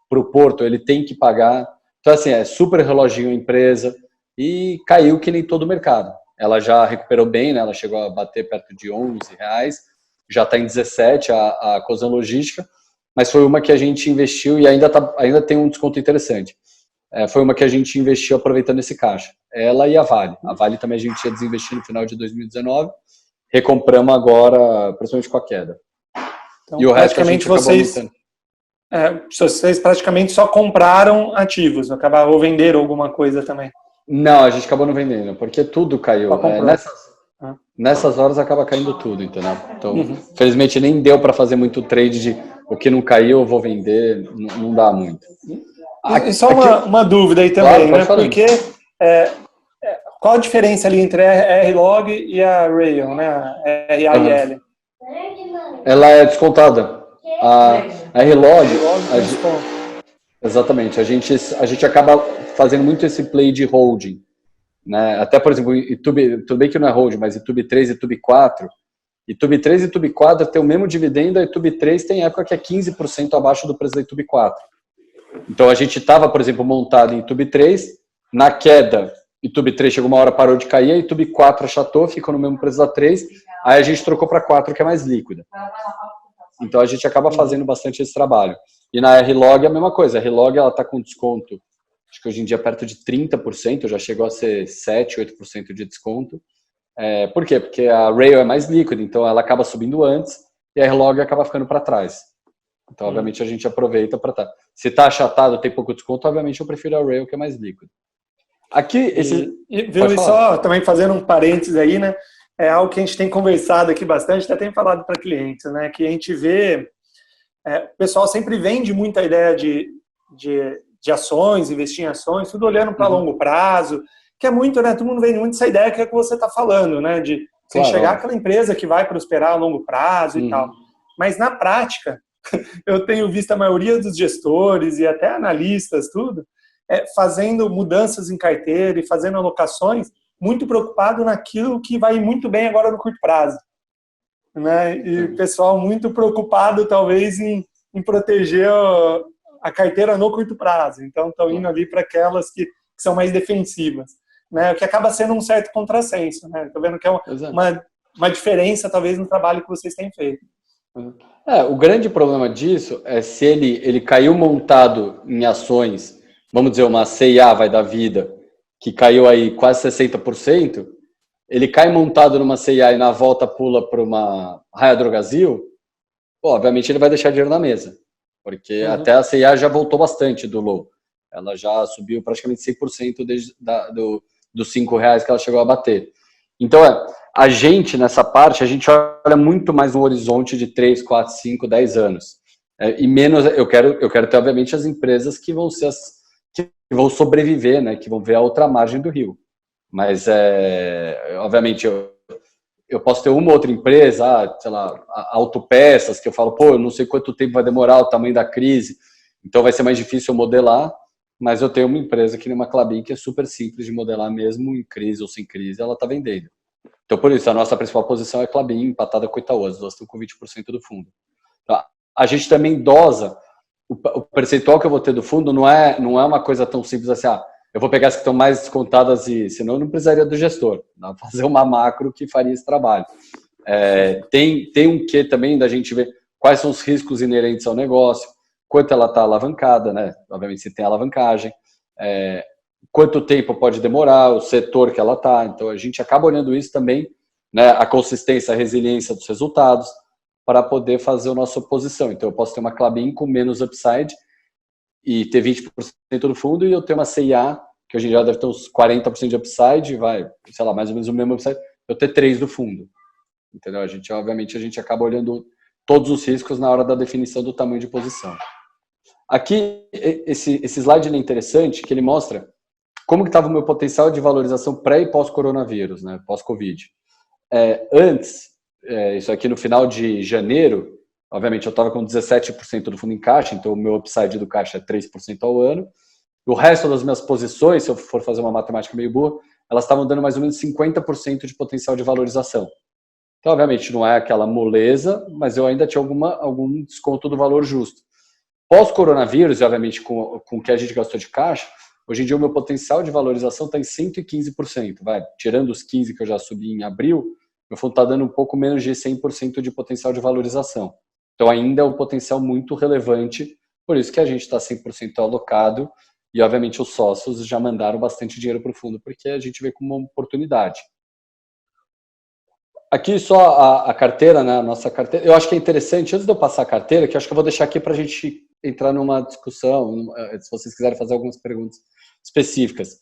para o porto, ele tem que pagar. Então, assim, é super reloginho a empresa e caiu que nem todo o mercado. Ela já recuperou bem, né? Ela chegou a bater perto de R$11, já está em 17 a Cosan Logística, mas foi uma que a gente investiu e ainda tem um desconto interessante. Foi uma que a gente investiu aproveitando esse caixa. Ela e a Vale. A Vale também a gente ia desinvestir no final de 2019, recompramos agora, principalmente com a queda. Então, e o resto praticamente vocês praticamente só compraram ativos, acabaram ou venderam alguma coisa também? Não, a gente acabou não vendendo, porque tudo caiu. Nessas horas acaba caindo tudo, entendeu? Então, infelizmente nem deu para fazer muito trade de o que não caiu eu vou vender, não dá muito. E só uma dúvida aí também, claro, né? Porque qual a diferença ali entre a R-Log e a Rail, né? A RAIL? Ela é descontada. A R-Log, exatamente, a gente acaba fazendo muito esse play de holding, né? Até, por exemplo, YouTube, tudo bem que não é holding, mas YouTube 3 e YouTube 4, YouTube 3 e YouTube 4 tem o mesmo dividendo, a YouTube 3 tem época que é 15% abaixo do preço da YouTube 4. Então a gente estava, por exemplo, montado em YouTube 3, na queda, YouTube 3 chegou uma hora, parou de cair, a YouTube 4 achatou, ficou no mesmo preço da 3, aí a gente trocou para 4, que é mais líquida. Então a gente acaba fazendo bastante esse trabalho. E na R-Log é a mesma coisa, a R-Log ela está com desconto, acho que hoje em dia perto de 30%, já chegou a ser 7, 8% de desconto. Por quê? Porque a Rail é mais líquida, então ela acaba subindo antes e a R-Log acaba ficando para trás. Então, obviamente, a gente aproveita para estar. Se está achatado, tem pouco desconto, obviamente eu prefiro a Rail, que é mais líquido. Aqui, viu, só também fazendo um parênteses aí, né? É algo que a gente tem conversado aqui bastante, até tem falado para clientes, né? Que a gente vê, o pessoal sempre vende muita ideia de ações, investir em ações, tudo olhando para longo prazo, que é muito, né? Todo mundo vende muito essa ideia que é o que você está falando, né? De você enxergar aquela empresa que vai prosperar a longo prazo e tal. Mas na prática, eu tenho visto a maioria dos gestores e até analistas, tudo, fazendo mudanças em carteira e fazendo alocações, muito preocupado naquilo que vai muito bem agora no curto prazo. Né? E o pessoal muito preocupado, talvez, em proteger a carteira no curto prazo. Então, estão indo ali para aquelas que são mais defensivas. Né? O que acaba sendo um certo contrassenso. Né? Estou vendo que é uma diferença, talvez, no trabalho que vocês têm feito. O grande problema disso é se ele caiu montado em ações, vamos dizer, uma CIA vai da vida, que caiu aí quase 60%, ele cai montado numa CIA e na volta pula para uma Raia Drogasil, obviamente ele vai deixar dinheiro na mesa, porque até a CIA já voltou bastante do low. Ela já subiu praticamente 100% dos R$5 que ela chegou a bater. Então, a gente, nessa parte, a gente olha muito mais no horizonte de 3, 4, 5, 10 anos. E menos, eu quero ter, obviamente, as empresas que vão ser que vão sobreviver, né, que vão ver a outra margem do rio. Mas, obviamente, eu posso ter uma outra empresa, sei lá, autopeças, que eu falo, eu não sei quanto tempo vai demorar o tamanho da crise, então vai ser mais difícil eu modelar, mas eu tenho uma empresa aqui numa Klabin que é super simples de modelar mesmo em crise ou sem crise, ela está vendendo. Então, por isso, a nossa principal posição é Klabin, empatada com Itaú, as duas estão com 20% do fundo. Então, a gente também dosa, o percentual que eu vou ter do fundo não é uma coisa tão simples assim, eu vou pegar as que estão mais descontadas e senão eu não precisaria do gestor, dá para fazer uma macro que faria esse trabalho. Tem um quê também da gente ver quais são os riscos inerentes ao negócio, quanto ela está alavancada, né? Obviamente se tem alavancagem, quanto tempo pode demorar, o setor que ela está. Então a gente acaba olhando isso também, né? A consistência, a resiliência dos resultados, para poder fazer a nossa posição. Então eu posso ter uma Klabin com menos upside e ter 20% do fundo, e eu ter uma CIA, que hoje em dia deve ter uns 40% de upside, vai, sei lá, mais ou menos o mesmo upside, eu ter 3% do fundo. Entendeu? Obviamente, a gente acaba olhando todos os riscos na hora da definição do tamanho de posição. Aqui, esse slide é interessante, que ele mostra como que estava o meu potencial de valorização pré e pós-coronavírus, né, pós-Covid. Antes, isso aqui no final de janeiro, obviamente eu estava com 17% do fundo em caixa, então o meu upside do caixa é 3% ao ano. O resto das minhas posições, se eu for fazer uma matemática meio boa, elas estavam dando mais ou menos 50% de potencial de valorização. Então, obviamente, não é aquela moleza, mas eu ainda tinha algum desconto do valor justo. Pós-coronavírus, e obviamente com o que a gente gastou de caixa, hoje em dia o meu potencial de valorização está em 115%. Tirando os 15% que eu já subi em abril, meu fundo está dando um pouco menos de 100% de potencial de valorização. Então, ainda é um potencial muito relevante, por isso que a gente está 100% alocado, e obviamente os sócios já mandaram bastante dinheiro para o fundo, porque a gente vê como uma oportunidade. Aqui só a carteira, né? A nossa carteira. Eu acho que é interessante, antes de eu passar a carteira, que eu acho que eu vou deixar aqui para a gente entrar numa discussão, se vocês quiserem fazer algumas perguntas específicas.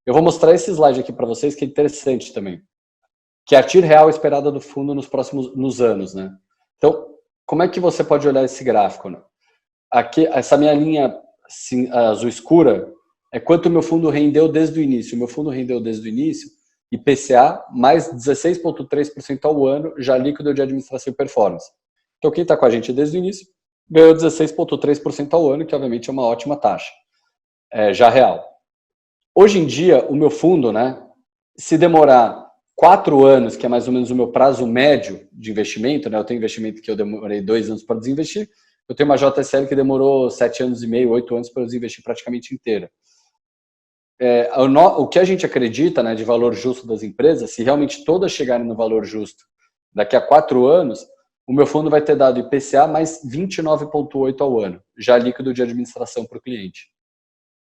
Eu vou mostrar esse slide aqui para vocês, que é interessante também, que é a TIR real esperada do fundo nos anos, né? Então, como é que você pode olhar esse gráfico, né? Aqui, essa minha linha azul escura é quanto o meu fundo rendeu desde o início. O meu fundo rendeu desde o início, IPCA, mais 16,3% ao ano, já líquido de administração e performance. Então, quem está com a gente desde o início ganhou 16,3% ao ano, que obviamente é uma ótima taxa, já real. Hoje em dia, o meu fundo, né, se demorar 4 anos, que é mais ou menos o meu prazo médio de investimento, né, eu tenho investimento que eu demorei 2 anos para desinvestir, eu tenho uma JSL que demorou 7 anos e meio, 8 anos para desinvestir praticamente inteira. O que a gente acredita, né, de valor justo das empresas, se realmente todas chegarem no valor justo daqui a 4 anos, o meu fundo vai ter dado IPCA mais 29,8 ao ano, já líquido de administração para o cliente.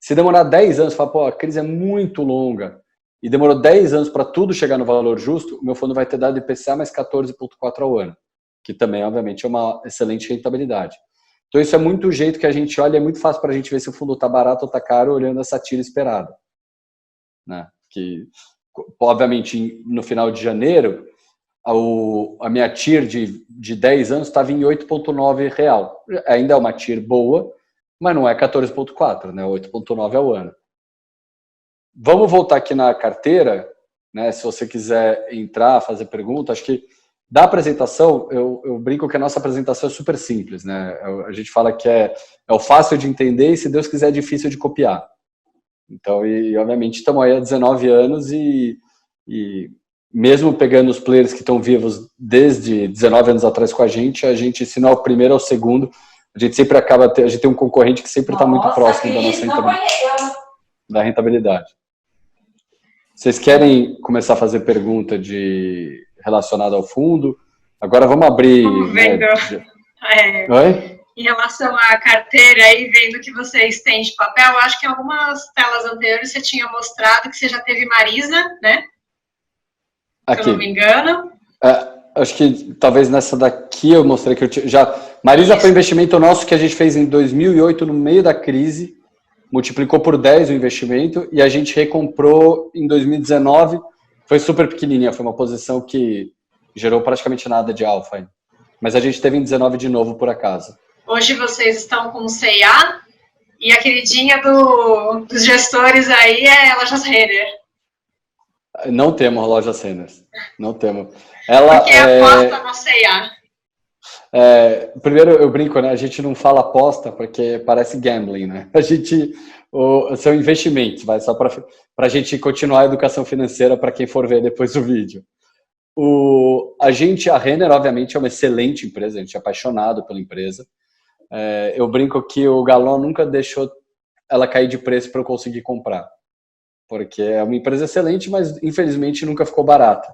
Se demorar 10 anos, fala, pô, a crise é muito longa, e demorou 10 anos para tudo chegar no valor justo, o meu fundo vai ter dado IPCA mais 14,4 ao ano, que também, obviamente, é uma excelente rentabilidade. Então, isso é muito o jeito que a gente olha, é muito fácil para a gente ver se o fundo está barato ou está caro, olhando essa tira esperada. Né? Que, obviamente, no final de janeiro, a minha TIR de 10 anos estava em 8,9 real. Ainda é uma TIR boa, mas não é 14,4, né? 8,9 ao ano. Vamos voltar aqui na carteira, né? Se você quiser entrar, fazer pergunta, acho que da apresentação, eu brinco que a nossa apresentação é super simples, né? A gente fala que é o fácil de entender e, se Deus quiser, é difícil de copiar. Então, obviamente, estamos aí há 19 anos e mesmo pegando os players que estão vivos desde 19 anos atrás com a gente, se não é o primeiro, é o segundo. A gente sempre a gente tem um concorrente que sempre está muito próximo da nossa rentabilidade. Vocês querem começar a fazer pergunta relacionada ao fundo? Agora vamos abrir... Vamos vendo, Oi? em relação à carteira aí, vendo que vocês têm de papel, eu acho que em algumas telas anteriores você tinha mostrado que você já teve Marisa, né? Aqui. Se eu não me engano. Acho que talvez nessa daqui eu mostrei que eu já... Marisa foi um investimento nosso que a gente fez em 2008, no meio da crise, multiplicou por 10 o investimento e a gente recomprou em 2019, foi super pequenininha, foi uma posição que gerou praticamente nada de alfa. Mas a gente teve em 19 de novo, por acaso. Hoje vocês estão com o C&A e a queridinha dos gestores aí é Lojas Renner. Não temos Lojas Renner, não temos. Porque aposta no C&A. Primeiro, eu brinco, né? A gente não fala aposta porque parece gambling, né? São investimentos, só para a gente continuar a educação financeira para quem for ver depois do vídeo. A Renner, obviamente, é uma excelente empresa, a gente é apaixonado pela empresa. Eu brinco que o Galon nunca deixou ela cair de preço para eu conseguir comprar, porque é uma empresa excelente, mas infelizmente nunca ficou barata.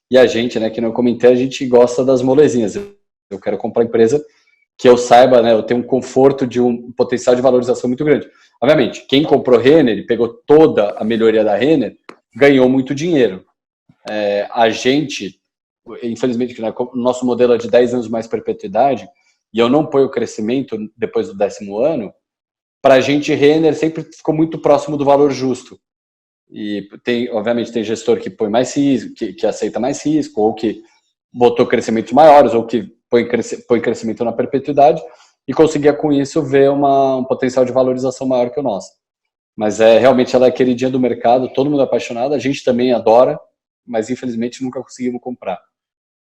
E a gente, né, que não comentei, a gente gosta das molezinhas. Eu quero comprar empresa que eu saiba, né, eu tenho um conforto de um potencial de valorização muito grande. Obviamente, quem comprou Renner e pegou toda a melhoria da Renner, ganhou muito dinheiro. A gente, infelizmente, né, o nosso modelo é de 10 anos mais perpetuidade, e eu não ponho o crescimento depois do 10º ano, para a gente, Renner sempre ficou muito próximo do valor justo. E obviamente, tem gestor que põe mais risco, que aceita mais risco, ou que botou crescimentos maiores, ou que põe crescimento na perpetuidade, e conseguia com isso ver um potencial de valorização maior que o nosso. Mas realmente ela é queridinha do mercado, todo mundo é apaixonado, a gente também adora, mas infelizmente nunca conseguimos comprar.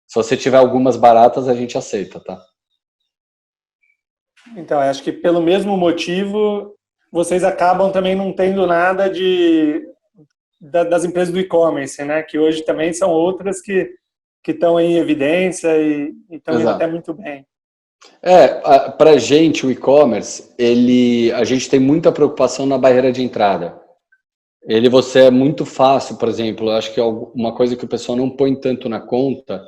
Se você tiver algumas baratas, a gente aceita, tá? Então, acho que pelo mesmo motivo, vocês acabam também não tendo nada das empresas do e-commerce, né? Que hoje também são outras que estão em evidência e estão indo até muito bem. Para a gente, o e-commerce, a gente tem muita preocupação na barreira de entrada. Você é muito fácil, por exemplo, acho que uma coisa que o pessoal não põe tanto na conta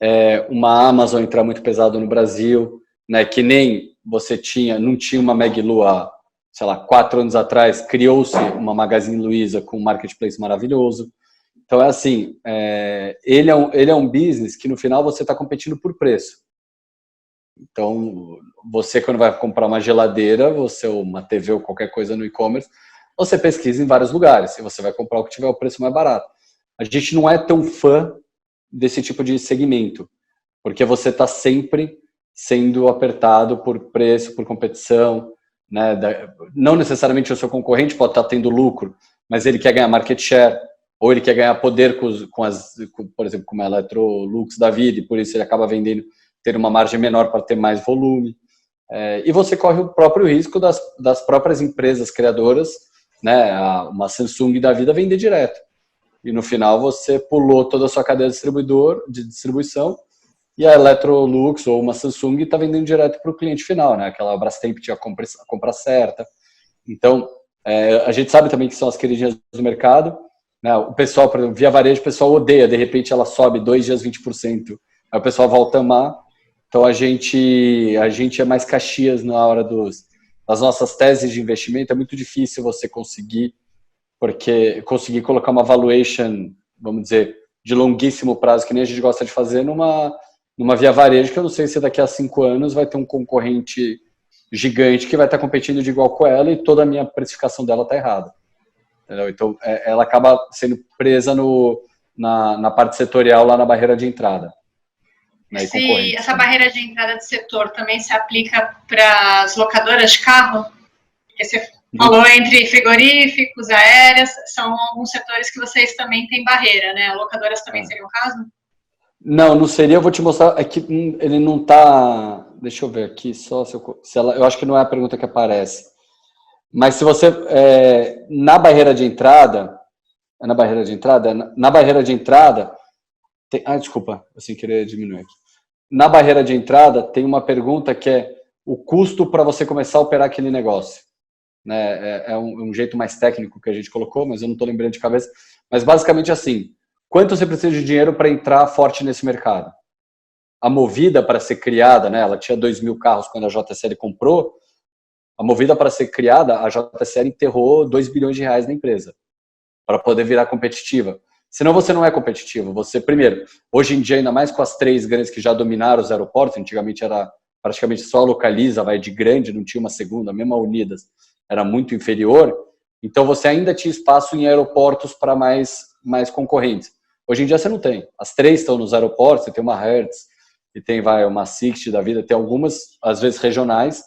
é uma Amazon entrar muito pesado no Brasil, né? Que nem você não tinha uma Magalu há, sei lá, 4 anos atrás, criou-se uma Magazine Luiza com um marketplace maravilhoso. Então, ele é um business que no final você está competindo por preço. Então, você quando vai comprar uma geladeira, ou uma TV ou qualquer coisa no e-commerce, você pesquisa em vários lugares e você vai comprar o que tiver o preço mais barato. A gente não é tão fã desse tipo de segmento, porque você está sempre sendo apertado por preço, por competição. né? Não necessariamente o seu concorrente pode estar tendo lucro, mas ele quer ganhar market share, ou ele quer ganhar poder por exemplo, com a Electrolux da vida, e por isso ele acaba vendendo, ter uma margem menor para ter mais volume. E você corre o próprio risco das próprias empresas criadoras, né? Uma Samsung da vida vender direto. E no final você pulou toda a sua cadeia de distribuição, e a Electrolux ou uma Samsung está vendendo direto para o cliente final, né? Aquela Brastemp tinha a compra certa. Então, a gente sabe também que são as queridinhas do mercado, né? O pessoal, por exemplo, Via Varejo, o pessoal odeia, de repente ela sobe 2 dias 20%, aí o pessoal volta a amar. Então a gente é mais Caxias na hora das nossas teses de investimento. É muito difícil você conseguir colocar uma valuation, vamos dizer, de longuíssimo prazo, que nem a gente gosta de fazer numa Via Varejo, que eu não sei se daqui a 5 anos vai ter um concorrente gigante que vai estar competindo de igual com ela, e toda a minha precificação dela está errada. Entendeu? Então, ela acaba sendo presa na parte setorial, lá na barreira de entrada. Né, essa barreira de entrada de setor também se aplica para as locadoras de carro? Porque você falou entre frigoríficos, aéreas, são alguns setores que vocês também têm barreira, né? Locadoras também seria o caso? Não seria. Eu vou te mostrar. É que ele não está. Deixa eu ver aqui só eu acho que não é a pergunta que aparece. Mas se você na barreira de entrada, desculpa, eu sem querer diminuir aqui. Na barreira de entrada tem uma pergunta que é o custo para você começar a operar aquele negócio. Né? É um jeito mais técnico que a gente colocou, mas eu não estou lembrando de cabeça. Mas basicamente assim, quanto você precisa de dinheiro para entrar forte nesse mercado? A Movida, para ser criada, né, ela tinha 2.000 carros quando a JSL comprou. A Movida, para ser criada, a JSL enterrou 2 bilhões de reais na empresa para poder virar competitiva. Senão você não é competitivo. Você, primeiro, hoje em dia, ainda mais com as 3 grandes que já dominaram os aeroportos, antigamente era praticamente só a Localiza, vai de grande, não tinha uma segunda, mesmo a Unidas era muito inferior. Então você ainda tinha espaço em aeroportos para mais concorrentes. Hoje em dia você não tem. As 3 estão nos aeroportos, você tem uma Hertz, e tem uma Sixt da vida, tem algumas, às vezes, regionais,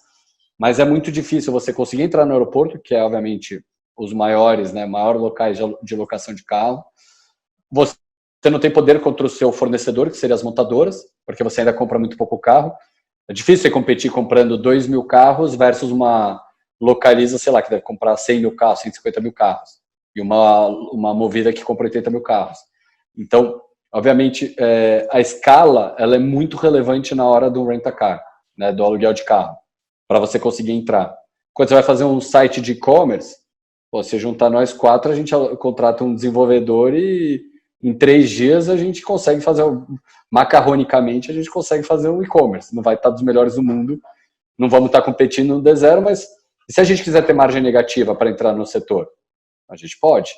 mas é muito difícil você conseguir entrar no aeroporto, que é, obviamente, os maiores, né, maiores locais de locação de carro. Você não tem poder contra o seu fornecedor, que seriam as montadoras, porque você ainda compra muito pouco carro. É difícil você competir comprando 2.000 carros versus uma Localiza, sei lá, que deve comprar 100 mil carros, 150 mil carros, e uma Movida que compra 80 mil carros. Então, obviamente, a escala ela é muito relevante na hora do rent-a-car, né, do aluguel de carro, para você conseguir entrar. Quando você vai fazer um site de e-commerce, você juntar nós 4, a gente contrata um desenvolvedor e em 3 dias a gente consegue fazer, macarronicamente, a gente consegue fazer um e-commerce. Não vai estar dos melhores do mundo, não vamos estar competindo no D0, mas se a gente quiser ter margem negativa para entrar no setor, a gente pode.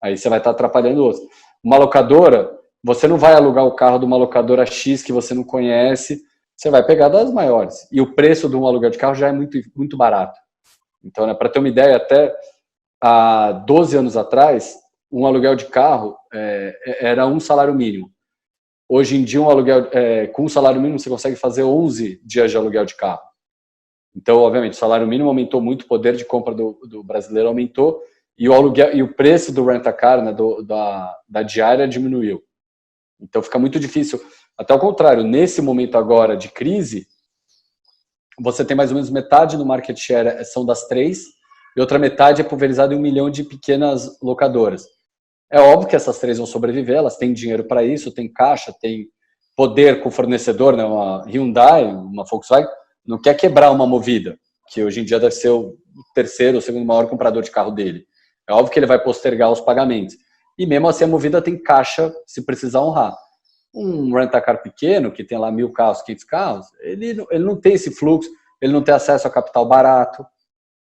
Aí você vai estar atrapalhando outros. Uma locadora, você não vai alugar o carro de uma locadora X que você não conhece, você vai pegar das maiores. E o preço de um aluguel de carro já é muito, muito barato. Então, né, para ter uma ideia, até há 12 anos atrás, um aluguel de carro era um salário mínimo. Hoje em dia, um aluguel com um salário mínimo, você consegue fazer 11 dias de aluguel de carro. Então, obviamente, o salário mínimo aumentou muito, o poder de compra do brasileiro aumentou, e o aluguel e o preço do rent-a-car, né, da diária, diminuiu. Então, fica muito difícil. Até ao contrário, nesse momento agora de crise, você tem mais ou menos metade do market share são das 3, e outra metade é pulverizada em 1 milhão de pequenas locadoras. É óbvio que essas 3 vão sobreviver, elas têm dinheiro para isso, têm caixa, têm poder com o fornecedor, né, uma Hyundai, uma Volkswagen, não quer quebrar uma Movida, que hoje em dia deve ser o terceiro ou segundo maior comprador de carro dele. É óbvio que ele vai postergar os pagamentos. E mesmo assim a Movida tem caixa se precisar honrar. Um rent-a-car pequeno, que tem lá 1.000 carros, 500 carros, ele não tem esse fluxo, ele não tem acesso a capital barato,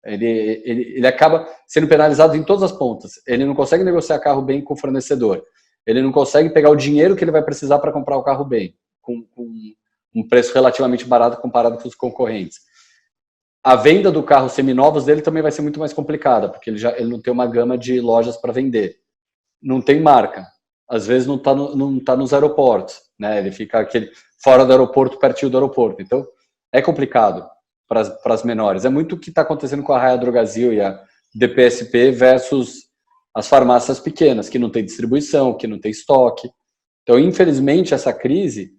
ele acaba sendo penalizado em todas as pontas. Ele não consegue negociar carro bem com o fornecedor. Ele não consegue pegar o dinheiro que ele vai precisar para comprar o carro bem, com um preço relativamente barato comparado com os concorrentes. A venda do carro seminovos dele também vai ser muito mais complicada, porque ele não tem uma gama de lojas para vender. Não tem marca. Às vezes não tá nos aeroportos, né? Ele fica fora do aeroporto, pertinho do aeroporto. Então, é complicado. para as menores. É muito o que está acontecendo com a Raia Drogasil e a DPSP versus as farmácias pequenas, que não tem distribuição, que não tem estoque. Então, infelizmente, essa crise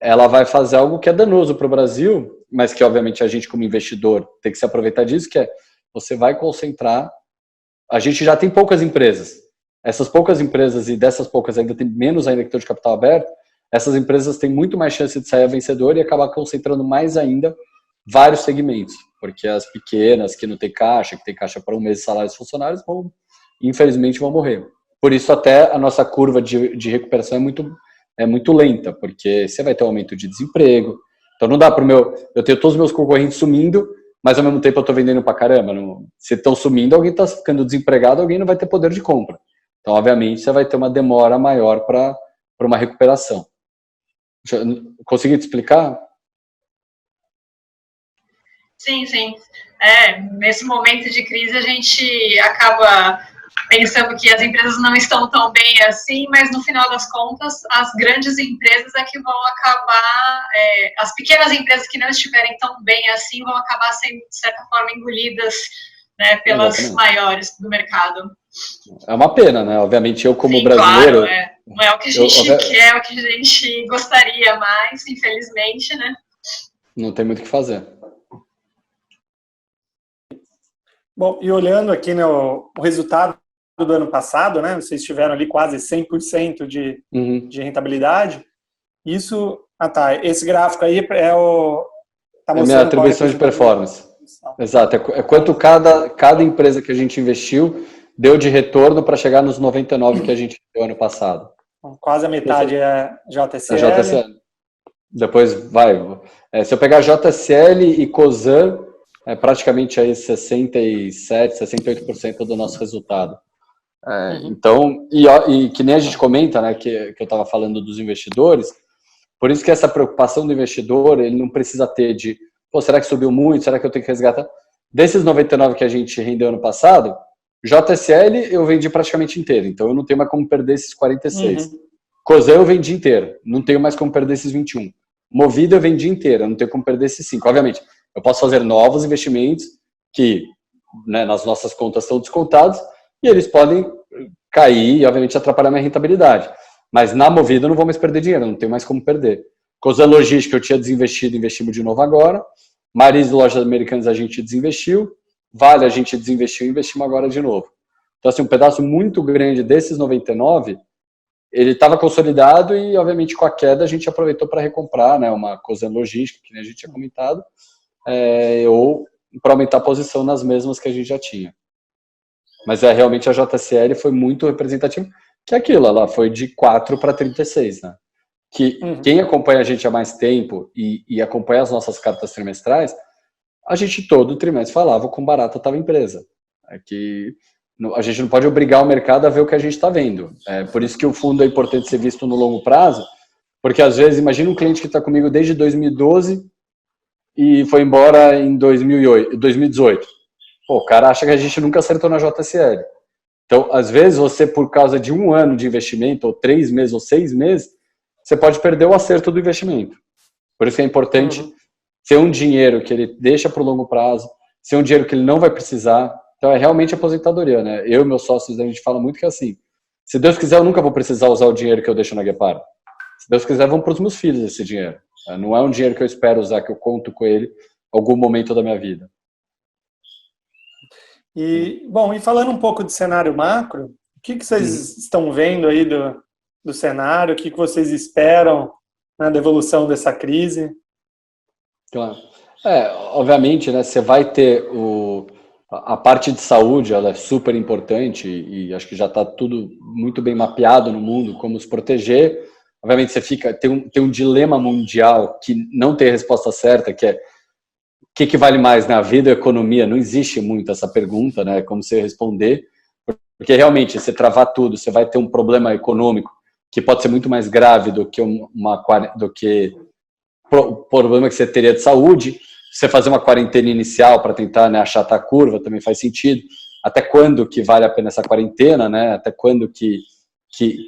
ela vai fazer algo que é danoso para o Brasil, mas que, obviamente, a gente, como investidor, tem que se aproveitar disso, que é você vai concentrar. A gente já tem poucas empresas. Essas poucas empresas, e dessas poucas ainda tem menos ainda que estão de capital aberto, essas empresas têm muito mais chance de sair vencedor e acabar concentrando mais ainda vários segmentos, porque as pequenas, que não tem caixa, que tem caixa para um mês de salário dos funcionários, infelizmente vão morrer. Por isso até a nossa curva de recuperação é muito lenta, porque você vai ter um aumento de desemprego. Então não dá para eu tenho todos os meus concorrentes sumindo, mas ao mesmo tempo eu estou vendendo para caramba. Se estão sumindo, alguém está ficando desempregado, alguém não vai ter poder de compra. Então, obviamente, você vai ter uma demora maior para uma recuperação. Consegui te explicar? Sim, sim. Nesse momento de crise, a gente acaba pensando que as empresas não estão tão bem assim, mas no final das contas, as grandes empresas é que vão acabar, as pequenas empresas que não estiverem tão bem assim, vão acabar sendo, de certa forma, engolidas, né, pelas maiores do mercado. É uma pena, né? Obviamente, eu como Sim, brasileiro... Claro, não é o que a gente quer, é o que a gente gostaria mais, infelizmente, né? Não tem muito o que fazer. Bom, e olhando aqui no resultado do ano passado, né? Vocês tiveram ali quase 100% de rentabilidade. Isso... esse gráfico aí é o... Tá é a minha atribuição de performance. Exato. É quanto cada empresa que a gente investiu deu de retorno para chegar nos 99 que a gente deu ano passado. Quase a metade é JSL. É JSL. Depois vai. Se eu pegar JSL e Cosan, é praticamente aí 67%, 68% do nosso resultado. Então, e que nem a gente comenta, né, que eu estava falando dos investidores, por isso que essa preocupação do investidor, ele não precisa ter de, será que subiu muito? Será que eu tenho que resgatar? Desses 99 que a gente rendeu ano passado, JSL eu vendi praticamente inteiro, então eu não tenho mais como perder esses 46. Cosan eu vendi inteiro, não tenho mais como perder esses 21. Movida eu vendi inteira, não tenho como perder esses 5. Obviamente, eu posso fazer novos investimentos que, né, nas nossas contas estão descontados e eles podem cair e, obviamente, atrapalhar minha rentabilidade. Mas na Movida eu não vou mais perder dinheiro, não tenho mais como perder. Cosan Logística eu tinha desinvestido, investimos de novo agora. Maris e Lojas Americanas a gente desinvestiu. Vale a gente desinvestiu e investimos agora de novo. Então, assim, um pedaço muito grande desses 99, ele estava consolidado e, obviamente, com a queda a gente aproveitou para recomprar, né, uma Cosan Logística, que a gente tinha comentado, ou para aumentar a posição nas mesmas que a gente já tinha. Mas realmente a JSL foi muito representativa, que é aquilo, ela foi de 4 para 36, né? Que quem acompanha a gente há mais tempo e acompanha as nossas cartas trimestrais, a gente todo trimestre falava com barata estava a empresa. Que a gente não pode obrigar o mercado a ver o que a gente está vendo. Por isso que o fundo é importante ser visto no longo prazo, porque às vezes, imagina um cliente que está comigo desde 2012 e foi embora em 2018. O cara acha que a gente nunca acertou na JSL. Então, às vezes, você, por causa de 1 ano de investimento, ou 3 meses, ou 6 meses, você pode perder o acerto do investimento. Por isso que é importante ser um dinheiro que ele deixa para o longo prazo, ser um dinheiro que ele não vai precisar. Então, é realmente aposentadoria, né? Eu e meus sócios, a gente fala muito que é assim, se Deus quiser, eu nunca vou precisar usar o dinheiro que eu deixo na Guepar. Se Deus quiser, vão para os meus filhos esse dinheiro. Não é um dinheiro que eu espero usar, que eu conto com ele em algum momento da minha vida. E, bom, e falando um pouco de cenário macro, o que vocês estão vendo aí do cenário? O que vocês esperam, né, da evolução dessa crise? Claro. Obviamente, né, você vai ter a parte de saúde, ela é super importante e acho que já está tudo muito bem mapeado no mundo, como se proteger. Obviamente, tem um dilema mundial que não tem a resposta certa, que é o que vale mais na vida ou economia? Não existe muito essa pergunta, né? Como você responder, porque realmente, você travar tudo, você vai ter um problema econômico que pode ser muito mais grave do que o problema que você teria de saúde. Você fazer uma quarentena inicial para tentar, né, achatar a curva também faz sentido. Até quando que vale a pena essa quarentena, né? Até quando que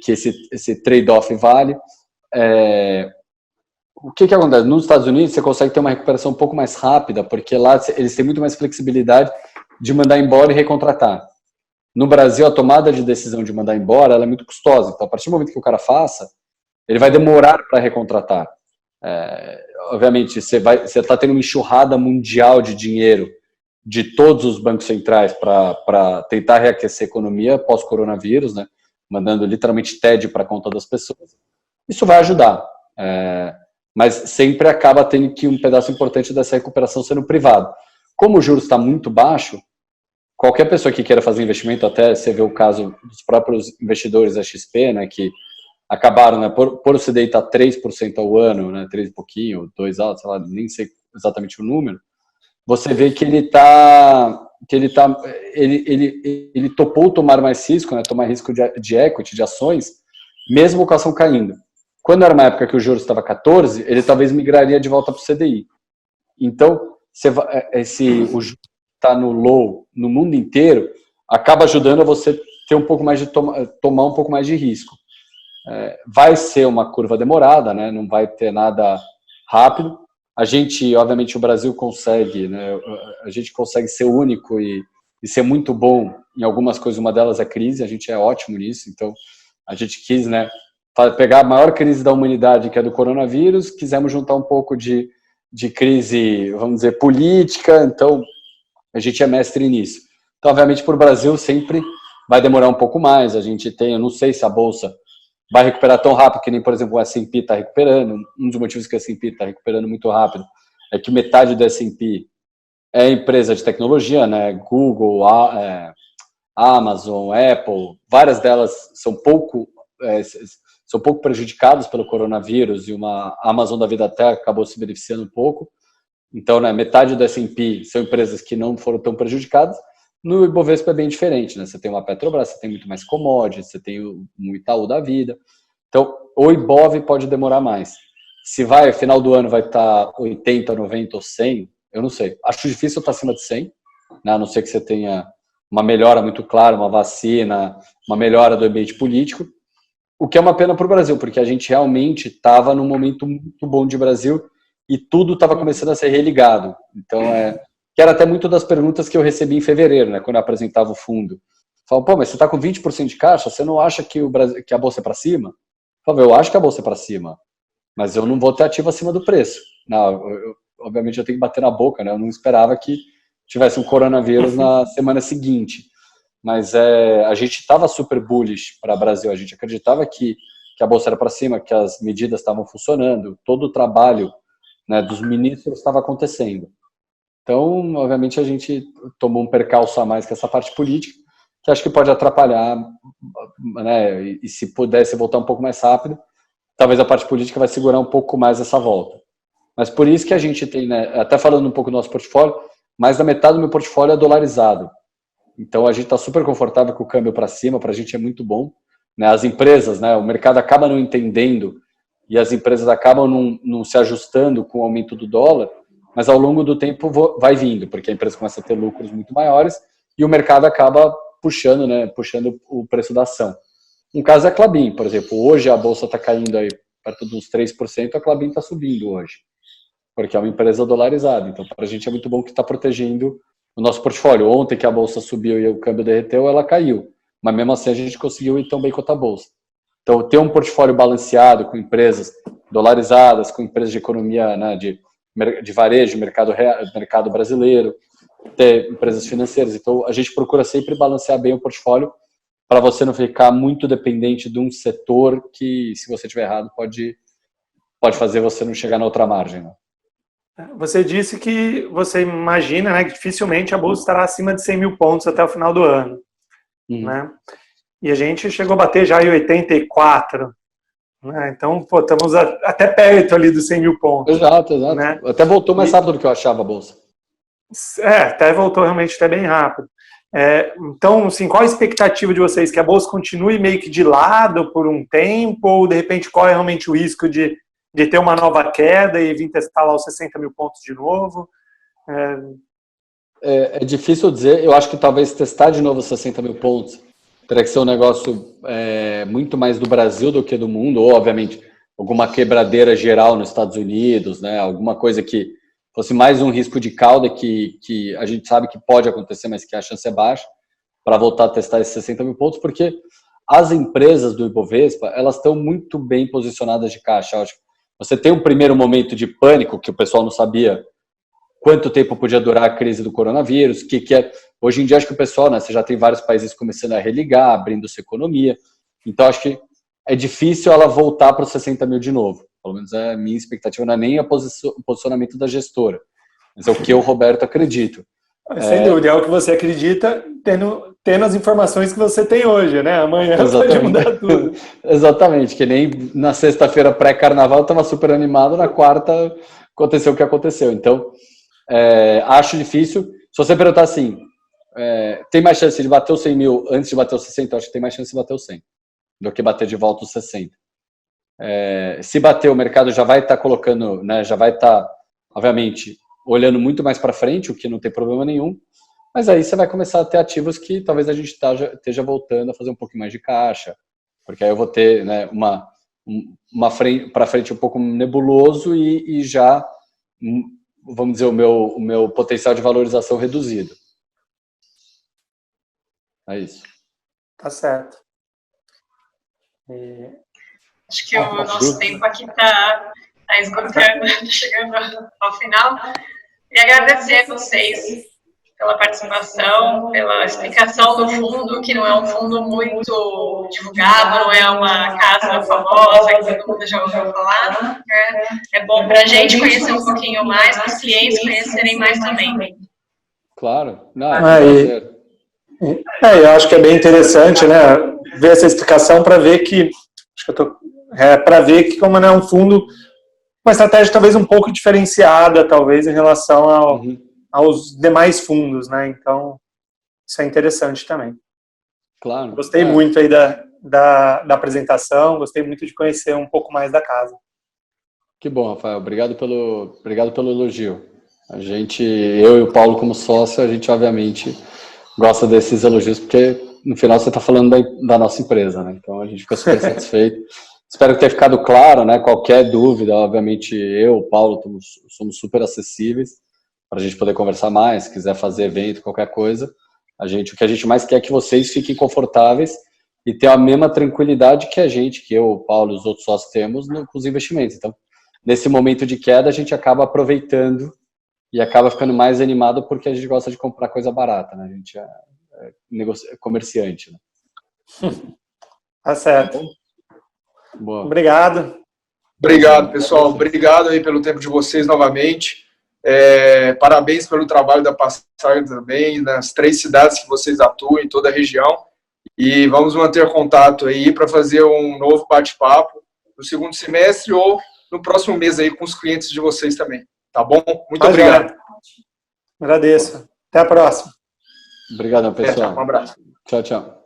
esse trade-off vale? o que acontece? Nos Estados Unidos, você consegue ter uma recuperação um pouco mais rápida, porque lá eles têm muito mais flexibilidade de mandar embora e recontratar. No Brasil, a tomada de decisão de mandar embora ela é muito custosa. Então, a partir do momento que o cara faça, ele vai demorar para recontratar. Obviamente, você está tendo uma enxurrada mundial de dinheiro de todos os bancos centrais para tentar reaquecer a economia pós-coronavírus, né? Mandando literalmente TED para a conta das pessoas. Isso vai ajudar, mas sempre acaba tendo que um pedaço importante dessa recuperação sendo privado. Como o juros está muito baixo, qualquer pessoa que queira fazer investimento, até você vê o caso dos próprios investidores da XP, né, que acabaram, né, por o CDI estar 3% ao ano, né, 3 e pouquinho, 2 altos, sei lá, nem sei exatamente o número, você vê que ele topou tomar mais risco, né, tomar risco de equity, de ações, mesmo com a ação caindo. Quando era uma época que o juros estava 14, ele talvez migraria de volta para o CDI. Então, o juros está no low no mundo inteiro, acaba ajudando a você ter um pouco mais de tomar um pouco mais de risco. Vai ser uma curva demorada, né? Não vai ter nada rápido. A gente, obviamente, o Brasil consegue, né? A gente consegue ser único e ser muito bom em algumas coisas. Uma delas é a crise, a gente é ótimo nisso. Então, a gente quis, né, pegar a maior crise da humanidade, que é do coronavírus, quisemos juntar um pouco de crise, vamos dizer, política. Então, a gente é mestre nisso. Então, obviamente, para o Brasil sempre vai demorar um pouco mais. A gente tem, eu não sei se a Bolsa vai recuperar tão rápido que nem, por exemplo, o S&P está recuperando. Um dos motivos que o S&P está recuperando muito rápido é que metade do S&P é empresa de tecnologia, né? Google, Amazon, Apple, várias delas são pouco prejudicadas pelo coronavírus e uma Amazon da vida até acabou se beneficiando um pouco. Então, né, metade do S&P são empresas que não foram tão prejudicadas. No Ibovespa é bem diferente, né? Você tem uma Petrobras, você tem muito mais commodities, você tem um Itaú da vida. Então, o Ibov pode demorar mais. Se vai, final do ano vai estar 80, 90 ou 100, eu não sei. Acho difícil estar acima de 100, né? A não ser que você tenha uma melhora muito clara, uma vacina, uma melhora do ambiente político, o que é uma pena para o Brasil, porque a gente realmente estava num momento muito bom de Brasil e tudo estava começando a ser religado. Então, que era até muito das perguntas que eu recebi em fevereiro, né, quando eu apresentava o fundo. Falavam, pô, mas você está com 20% de caixa, você não acha que a Bolsa é para cima? Eu falava, eu acho que a Bolsa é para cima, mas eu não vou ter ativo acima do preço. Não, obviamente eu tenho que bater na boca, né? Eu não esperava que tivesse um coronavírus na semana seguinte. Mas a gente estava super bullish para o Brasil, a gente acreditava que a Bolsa era para cima, que as medidas estavam funcionando, todo o trabalho, né, dos ministros estava acontecendo. Então, obviamente, a gente tomou um percalço a mais com essa parte política, que acho que pode atrapalhar, né, e se pudesse voltar um pouco mais rápido, talvez a parte política vai segurar um pouco mais essa volta. Mas por isso que a gente tem, né, até falando um pouco do nosso portfólio, mais da metade do meu portfólio é dolarizado. Então, a gente está super confortável com o câmbio para cima, para a gente é muito bom. Né? As empresas, né, o mercado acaba não entendendo e as empresas acabam não se ajustando com o aumento do dólar, mas ao longo do tempo vai vindo, porque a empresa começa a ter lucros muito maiores e o mercado acaba puxando o preço da ação. Um caso é a Klabin, por exemplo. Hoje a Bolsa está caindo aí perto dos 3%, a Klabin está subindo hoje, porque é uma empresa dolarizada. Então, para a gente é muito bom que está protegendo o nosso portfólio. Ontem que a Bolsa subiu e o câmbio derreteu, ela caiu. Mas mesmo assim a gente conseguiu ir tão bem quanto a Bolsa. Então, ter um portfólio balanceado com empresas dolarizadas, com empresas de economia, né, de varejo, mercado brasileiro, ter empresas financeiras. Então, a gente procura sempre balancear bem o portfólio para você não ficar muito dependente de um setor que, se você estiver errado, pode fazer você não chegar na outra margem. Né? Você disse que você imagina, né, que dificilmente a Bolsa estará acima de 100 mil pontos até o final do ano. Né? E a gente chegou a bater já em 84. Né? Então, pô, estamos até perto ali dos 100 mil pontos. Exato. Né? Até voltou mais rápido do que eu achava a Bolsa. Até voltou realmente até bem rápido. Então, assim, qual a expectativa de vocês? Que a Bolsa continue meio que de lado por um tempo? Ou, de repente, qual é realmente o risco de ter uma nova queda e vir testar lá os 60 mil pontos de novo? É difícil dizer. Eu acho que talvez testar de novo os 60 mil pontos teria que ser um negócio muito mais do Brasil do que do mundo. Ou, obviamente, alguma quebradeira geral nos Estados Unidos, né? Alguma coisa que fosse mais um risco de cauda que a gente sabe que pode acontecer, mas que a chance é baixa, para voltar a testar esses 60 mil pontos, porque as empresas do Ibovespa, elas estão muito bem posicionadas de caixa. Eu acho que você tem um primeiro momento de pânico, que o pessoal não sabia quanto tempo podia durar a crise do coronavírus, hoje em dia acho que o pessoal, né, você já tem vários países começando a religar, abrindo sua economia, então acho que é difícil ela voltar para os 60 mil de novo. Pelo menos a minha expectativa não é nem o posicionamento da gestora, mas é o que eu, Roberto, acredito. Sem dúvida, é o que você acredita, tendo as informações que você tem hoje, né? Amanhã pode mudar tudo. Exatamente, que nem na sexta-feira pré-carnaval eu estava super animado, na quarta aconteceu o que aconteceu. Então, acho difícil. Se você perguntar assim, tem mais chance de bater os 100 mil antes de bater os 60, eu acho que tem mais chance de bater os 100 do que bater de volta os 60. Se bater, o mercado já vai estar colocando, né, já vai estar, obviamente, olhando muito mais para frente, o que não tem problema nenhum, mas aí você vai começar a ter ativos que talvez a gente esteja voltando a fazer um pouquinho mais de caixa, porque aí eu vou ter, né, uma frente para frente um pouco nebuloso e já, vamos dizer, o meu potencial de valorização reduzido. É isso. Tá certo. Acho que o nosso tempo aqui está esgotando, chegando ao final. E agradecer a vocês pela participação, pela explicação do fundo, que não é um fundo muito divulgado, não é uma casa famosa que todo mundo já ouviu falar. É bom para a gente conhecer um pouquinho mais, para os clientes conhecerem mais também. Claro. Não, prazer. Eu acho que é bem interessante, né, ver essa explicação para ver que como é um fundo, uma estratégia talvez um pouco diferenciada, talvez, em relação aos demais fundos, né? Então, isso é interessante também. Claro. Gostei muito aí da apresentação, gostei muito de conhecer um pouco mais da casa. Que bom, Rafael. Obrigado pelo elogio. Eu e o Paulo, como sócio, a gente obviamente gosta desses elogios, porque no final você está falando da nossa empresa, né? Então a gente fica super satisfeito. Espero que tenha ficado claro, né? Qualquer dúvida, obviamente eu, o Paulo, somos super acessíveis para a gente poder conversar mais, se quiser fazer evento, qualquer coisa. O que a gente mais quer é que vocês fiquem confortáveis e tenham a mesma tranquilidade que eu, o Paulo e os outros sócios temos com os investimentos. Então, nesse momento de queda, a gente acaba aproveitando e acaba ficando mais animado porque a gente gosta de comprar coisa barata, né? A gente é comerciante, né? Tá certo. Boa. Obrigado. Obrigado, pessoal. Obrigado aí pelo tempo de vocês novamente. Parabéns pelo trabalho da Passagem também, nas 3 cidades que vocês atuam, em toda a região. E vamos manter contato aí para fazer um novo bate-papo no segundo semestre ou no próximo mês aí com os clientes de vocês também. Tá bom? Muito obrigado. Agradeço. Até a próxima. Obrigado, pessoal. Um abraço. Tchau, tchau.